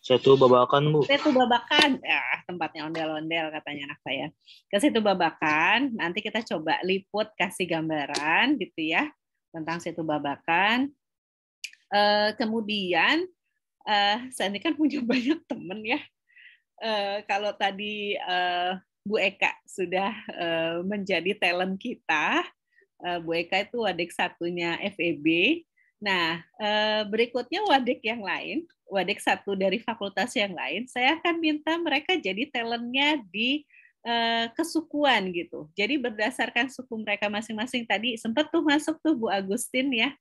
Setu Babakan, Bu. Setu Babakan, tempatnya ondel-ondel katanya anak saya. Ke Setu Babakan, nanti kita coba liput kasih gambaran gitu ya tentang Setu Babakan. Kemudian saya ini kan punya banyak temen ya. Kalau tadi Bu Eka sudah menjadi talent kita, Bu Eka itu Wadek 1-nya FEB. Nah, berikutnya Wadek yang lain, Wadek 1 dari fakultas yang lain, saya akan minta mereka jadi talentnya di kesukuan gitu. Jadi berdasarkan suku mereka masing-masing tadi, sempat tuh masuk tuh Bu Agustin ya,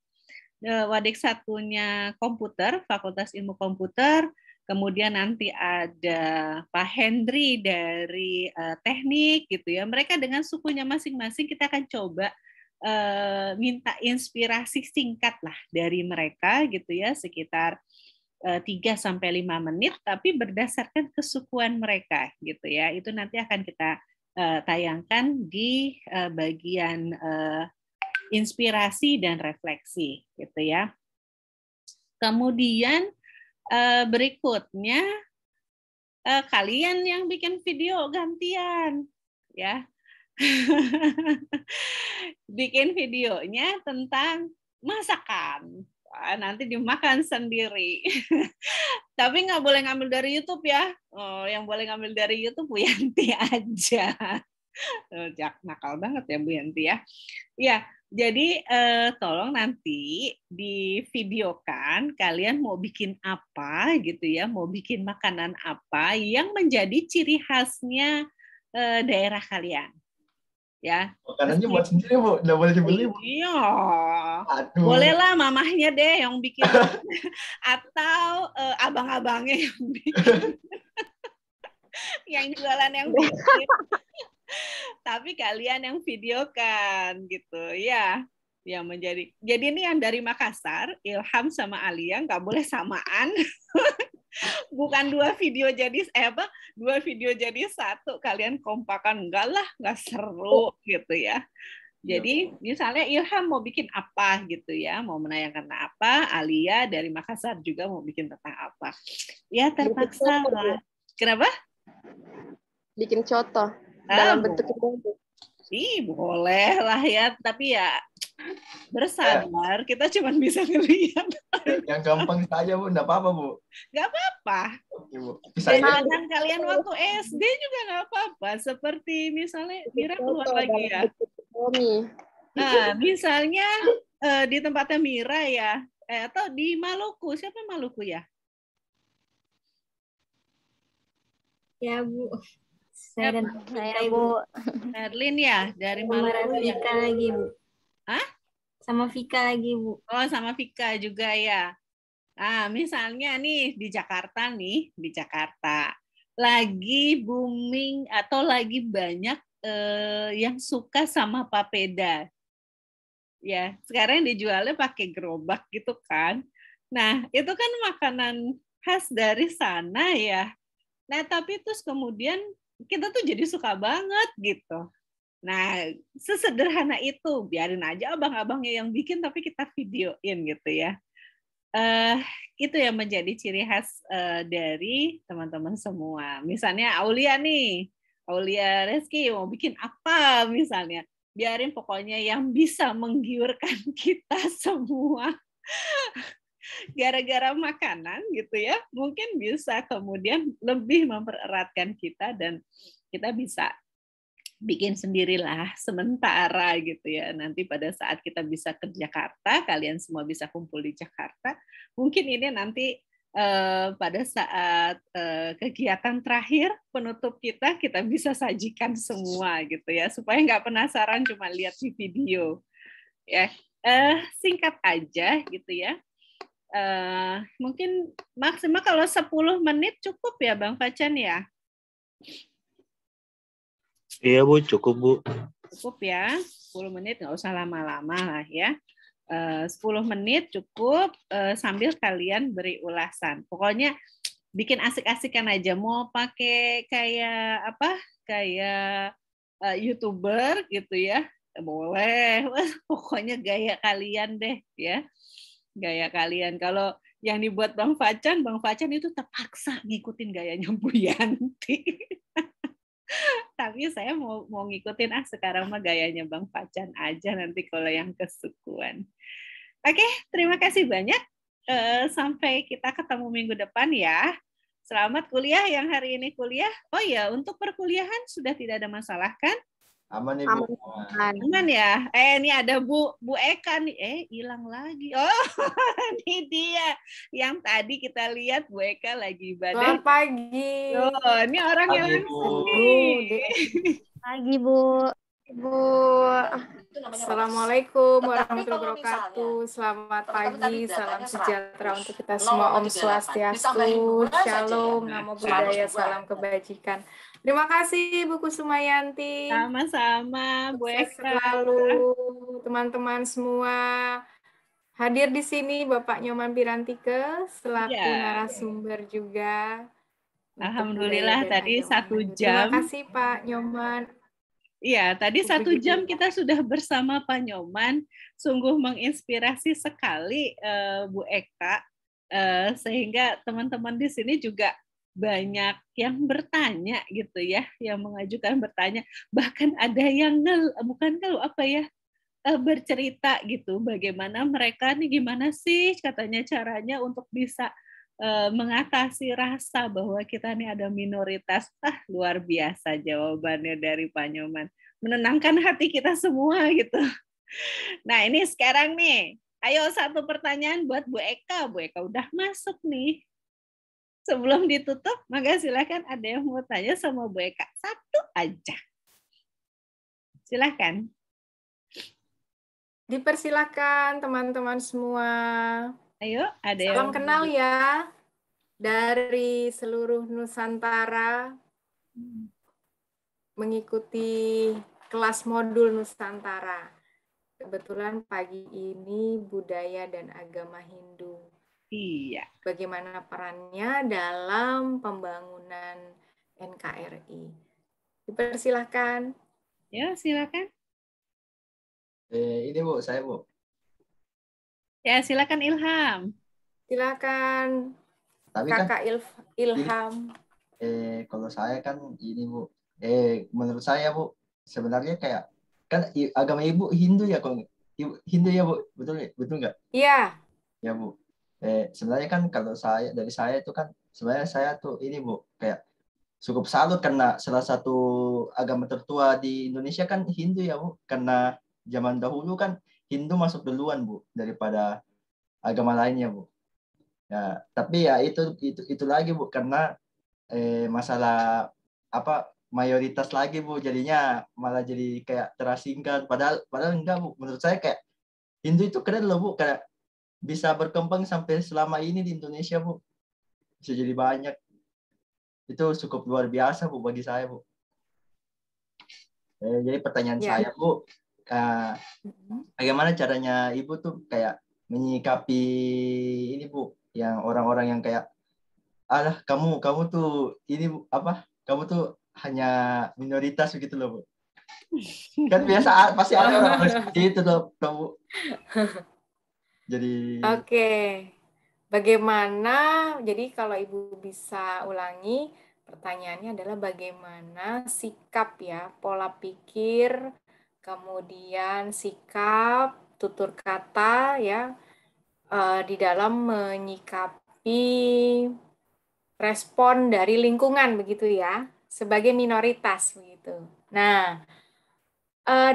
Wadek 1-nya komputer, Fakultas Ilmu Komputer, kemudian nanti ada Pak Hendri dari teknik gitu ya. Mereka dengan sukunya masing-masing kita akan coba minta inspirasi singkat lah dari mereka gitu ya, sekitar 3-5 menit, tapi berdasarkan kesukuan mereka gitu ya. Itu nanti akan kita tayangkan di bagian inspirasi dan refleksi gitu ya. Kemudian berikutnya kalian yang bikin video gantian ya. Bikin videonya tentang masakan. Wah, nanti dimakan sendiri. Tapi nggak boleh ngambil dari YouTube ya. Oh, yang boleh ngambil dari YouTube Bu Yanti aja. Jak nakal banget ya Bu Yanti ya. Ya, jadi tolong nanti divideokan kalian mau bikin apa gitu ya, mau bikin makanan apa yang menjadi ciri khasnya daerah kalian. Ya. Makanannya buat sendiri Bu, nggak boleh dibeli Bu. Iya. Aduh. Bolehlah mamahnya deh yang bikin atau abang-abangnya yang bikin. Yang jualan yang bikin. Tapi kalian yang videokan gitu ya. Yang menjadi. Jadi ini yang dari Makassar, Ilham sama Alia nggak boleh samaan. Bukan 2 video jadi 2 video jadi 1, kalian kompakan, enggak lah, nggak seru gitu ya. Jadi misalnya Ilham mau bikin apa gitu ya, mau menayangkan apa, Alia dari Makassar juga mau bikin tentang apa. Ya terpaksa lah. Kenapa? Bikin contoh dalam bentuk itu. Boleh lah ya, tapi ya bersabar, kita cuma bisa ngelihat. Yang gampang saja Bu, enggak apa-apa Bu. Nggak apa-apa. Oke, Bu. Jajanan kalian waktu SD juga nggak apa-apa. Seperti misalnya Mira keluar lagi ya. Nah, misalnya di tempatnya Mira ya, atau di Maluku. Siapa Maluku ya? Ya Bu. Saya dan Bu. Erlin ya, dari Maluku ya. Vika lagi Bu. Hah? Sama Vika lagi Bu. Oh, sama Vika juga ya. Nah, misalnya nih di Jakarta lagi booming atau lagi banyak yang suka sama papeda. Ya, sekarang dijualnya pakai gerobak gitu kan. Nah, itu kan makanan khas dari sana ya. Nah, tapi terus kemudian kita tuh jadi suka banget gitu. Nah, sesederhana itu, biarin aja abang-abangnya yang bikin, tapi kita videoin gitu ya. Itu yang menjadi ciri khas dari teman-teman semua. Misalnya Aulia nih, Aulia Reski mau bikin apa misalnya. Biarin pokoknya yang bisa menggiurkan kita semua. Gara-gara makanan gitu ya, mungkin bisa kemudian lebih mempereratkan kita dan kita bisa bikin sendirilah sementara gitu ya. Nanti pada saat kita bisa ke Jakarta, kalian semua bisa kumpul di Jakarta. Mungkin ini nanti pada saat kegiatan terakhir penutup kita bisa sajikan semua gitu ya, supaya nggak penasaran cuma lihat di video. Ya, singkat aja gitu ya. Mungkin maksimal kalau 10 menit cukup ya Bang Facan ya. Iya Bu, cukup Bu. Cukup ya, 10 menit nggak usah lama-lama lah ya. 10 menit cukup sambil kalian beri ulasan. Pokoknya bikin asik-asikan aja. Mau pakai kayak apa? Kayak YouTuber gitu ya. Boleh. Pokoknya gaya kalian deh ya. Gaya kalian. Kalau yang dibuat Bang Facan itu terpaksa ngikutin gayanya Bu Yanti. Tapi saya mau ngikutin sekarang mah gayanya Bang Facan aja nanti kalau yang kesukuan. Oke, terima kasih banyak. Sampai kita ketemu minggu depan ya. Selamat kuliah yang hari ini kuliah. Oh ya, untuk perkuliahan sudah tidak ada masalah kan? Aman nih, Bu. Aman ya? Ini ada Bu Eka nih. Hilang lagi. Oh, ini dia. Yang tadi kita lihat Bu Eka lagi ibadah. Selamat pagi. Oh, ini orang yang langsung nih. Pagi, Bu. Bu. Assalamualaikum warahmatullahi wabarakatuh. Selamat pagi, salam sejahtera untuk kita semua. Om Swastiastu, Shalom, Namo Buddhaya, salam kebajikan. Terima kasih Bu Kusumayanti. Sama-sama, Bu Eka. Selalu teman-teman semua. Hadir di sini Bapak Nyoman Pirantike selaku narasumber juga. Alhamdulillah tadi 1 jam. Terima kasih Pak Nyoman. Iya, tadi 1 jam kita sudah bersama Pak Nyoman, sungguh menginspirasi sekali Bu Eka, sehingga teman-teman di sini juga banyak yang bertanya gitu ya, yang mengajukan bertanya, bahkan ada yang bercerita gitu, bagaimana mereka nih gimana sih katanya caranya untuk bisa mengatasi rasa bahwa kita nih ada minoritas. Luar biasa jawabannya dari Pak Nyoman. Menenangkan hati kita semua gitu. Nah ini sekarang nih, ayo 1 pertanyaan buat Bu Eka. Bu Eka udah masuk nih. Sebelum ditutup, maka silakan ada yang mau tanya sama Bu Eka. 1 aja. Silakan. Dipersilakan teman-teman semua. Ayo, ada salam kenal ya dari seluruh Nusantara mengikuti kelas modul Nusantara. Kebetulan pagi ini budaya dan agama Hindu. Iya. Bagaimana perannya dalam pembangunan NKRI? Dipersilakan. Ya, silakan. Ini Bu, saya Bu. Ya, silakan Ilham. Silakan. Tapi Kakak kan, Ilham. Kalau saya kan ini Bu. Menurut saya Bu, sebenarnya kayak kan agama Ibu Hindu ya, kalau Hindu ya Bu, betul nggak? Iya. Ya Bu. Sebenarnya kan kalau dari saya itu kan sebenarnya saya tuh ini Bu, kayak cukup salut karena salah satu agama tertua di Indonesia kan Hindu ya Bu, karena zaman dahulu kan Hindu masuk duluan Bu daripada agama lainnya Bu. Ya, tapi ya itu lagi Bu, karena masalah mayoritas lagi Bu, jadinya malah jadi kayak terasingkan, padahal enggak Bu. Menurut saya kayak Hindu itu keren loh Bu, kayak bisa berkembang sampai selama ini di Indonesia Bu, bisa jadi banyak. Itu cukup luar biasa Bu bagi saya Bu. Jadi pertanyaan saya Bu, bagaimana caranya Ibu tuh kayak menyikapi ini Bu, yang orang-orang yang kayak kamu tuh ini kamu tuh hanya minoritas begitu loh Bu. Kan biasa pasti ada orang seperti itu loh Bu. Jadi Oke. Bagaimana, jadi kalau Ibu bisa ulangi, pertanyaannya adalah bagaimana sikap ya, pola pikir, kemudian sikap, tutur kata ya, di dalam menyikapi respon dari lingkungan begitu ya, sebagai minoritas begitu. Nah,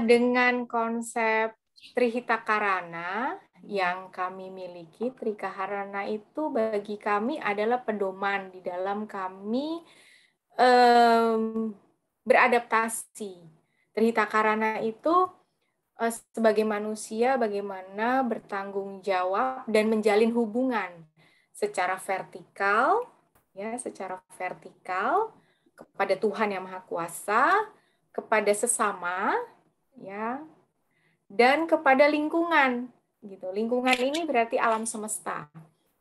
dengan konsep Trihita-Karana yang kami miliki, Trihita-Karana itu bagi kami adalah pedoman di dalam kami beradaptasi. Trihita-Karana itu sebagai manusia bagaimana bertanggung jawab dan menjalin hubungan secara vertikal, ya, secara vertikal kepada Tuhan Yang Maha Kuasa, kepada sesama, ya, dan kepada lingkungan. Gitu. Lingkungan ini berarti alam semesta.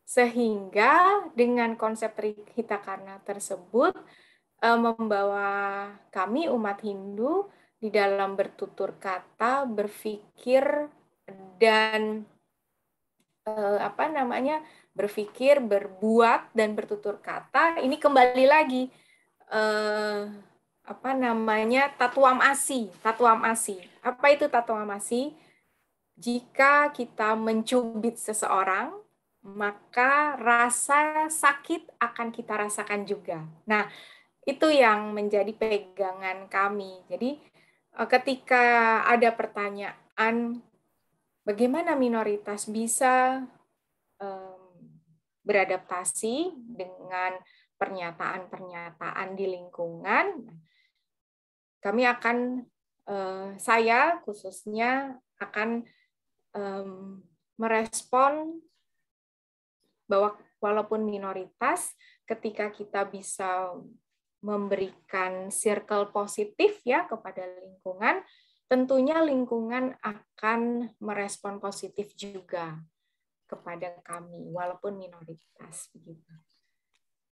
Sehingga dengan konsep Trihita-Karana tersebut membawa kami umat Hindu di dalam bertutur kata, berpikir dan berpikir, berbuat dan bertutur kata. Ini kembali lagi Tattwamasi. Apa itu Tattwamasi? Jika kita mencubit seseorang, maka rasa sakit akan kita rasakan juga. Nah, itu yang menjadi pegangan kami. Jadi ketika ada pertanyaan bagaimana minoritas bisa beradaptasi dengan pernyataan-pernyataan di lingkungan, kami akan, saya khususnya akan merespon bahwa walaupun minoritas, ketika kita bisa memberikan circle positif ya kepada lingkungan, tentunya lingkungan akan merespon positif juga kepada kami, walaupun minoritas begitu.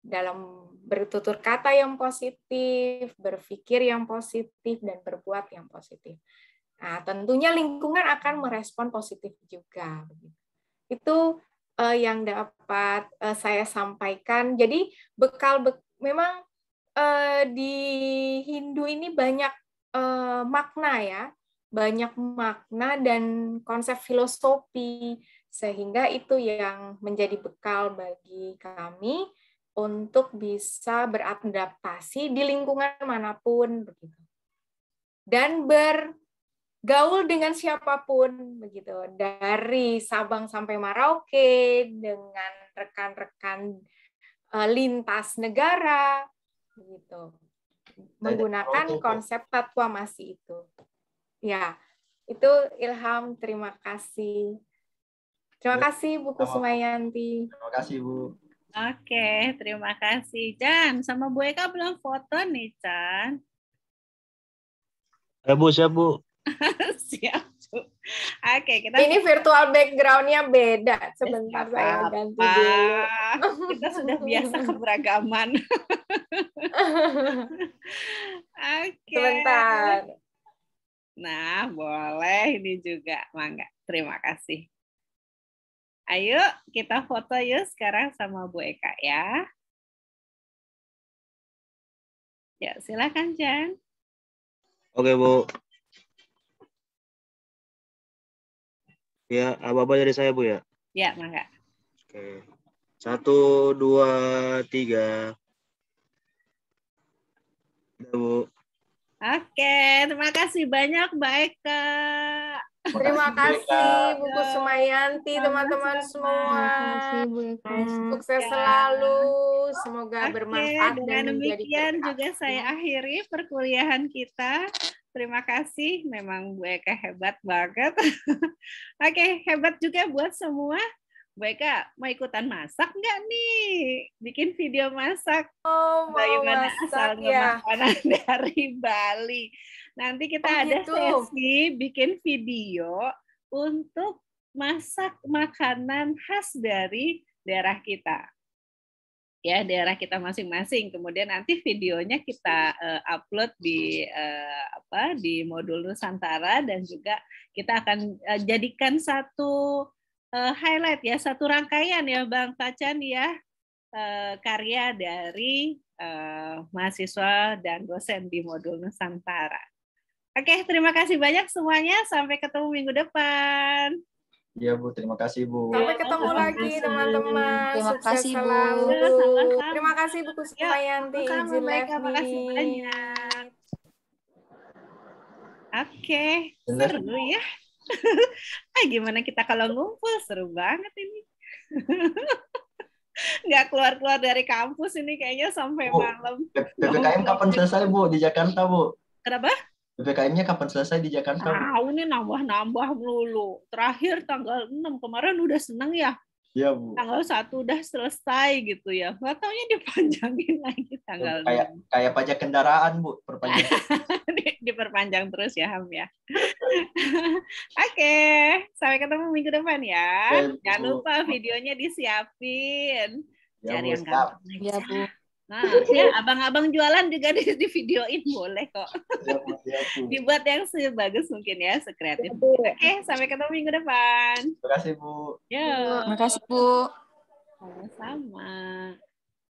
Dalam bertutur kata yang positif, berpikir yang positif, dan berbuat yang positif. Nah, tentunya lingkungan akan merespon positif juga. Itu yang dapat saya sampaikan. Jadi memang di Hindu ini banyak makna ya, banyak makna dan konsep filosofi, sehingga itu yang menjadi bekal bagi kami untuk bisa beradaptasi di lingkungan manapun begitu. Dan bergaul dengan siapapun begitu, dari Sabang sampai Merauke dengan rekan-rekan lintas negara begitu. Menggunakan konsep Tatwamasi itu. Ya, itu Ilham, terima kasih. Terima kasih Bu Kusumayanti. Terima kasih Bu. Oke, terima kasih. Chan, sama Bu Eka belum foto nih, Chan. Ya Bu, siap Bu. Siap, Bu. Oke, kita ini virtual background-nya beda. Sebentar saya ganti dulu. Kita sudah biasa keberagaman. Oke. Sebentar. Nah, boleh ini juga, Mangga. Terima kasih. Ayo kita foto yuk sekarang sama Bu Eka ya. Ya, silakan Jan. Oke Bu. Ya, apa-apa dari saya Bu ya? Ya, Mangga. Oke. 1, 2, 3. Udah Bu. Oke, terima kasih banyak Mbak Eka. Terima kasih Bu Kusumayanti, teman-teman semua. Sukses selalu, semoga bermanfaat dan menjadi demikian juga saya akhiri perkuliahan kita. Terima kasih, memang Bu Eka hebat banget. Oke, hebat juga buat semua. Bu Eka, mau ikutan masak nggak nih? Bikin video masak. Bagaimana asalnya makanan dari Bali. Nanti kita ada sesi bikin video untuk masak makanan khas dari daerah kita. Ya, daerah kita masing-masing. Kemudian nanti videonya kita upload di di modul Nusantara, dan juga kita akan jadikan satu highlight ya, satu rangkaian ya Bang Pacan ya, karya dari mahasiswa dan dosen di modul Nusantara. Oke, terima kasih banyak semuanya. Sampai ketemu minggu depan. Iya Bu, terima kasih Bu. Sampai ketemu lagi teman-teman. Terima kasih Bu. Selalu. Terima kasih Bu Kusumayanti. Izin live terima kasih banyak. Oke, seru ya. Gimana kita kalau ngumpul, seru banget ini. Nggak keluar-keluar dari kampus ini kayaknya sampai malam. PPKM kapan selesai Bu di Jakarta Bu? Kenapa? PPKM-nya kapan selesai di Jakarta? Ini nambah-nambah melulu. Terakhir tanggal 6 kemarin udah seneng ya. Iya Bu. Tanggal 1 udah selesai gitu ya. Nggak taunya dipanjangin lagi tanggal 6. Kayak pajak kendaraan Bu, perpanjang. Diperpanjang terus ya Ham ya. Oke, sampai ketemu minggu depan ya. Jangan lupa videonya disiapin. Cari yang gampang. Ya Bu. Nah, ya abang-abang jualan juga di videoin boleh kok. Dibuat yang sebagus mungkin ya, sekreatif. Oke, sampai ketemu minggu depan. Terima kasih Bu. Yo. Terima kasih Bu. Sama-sama.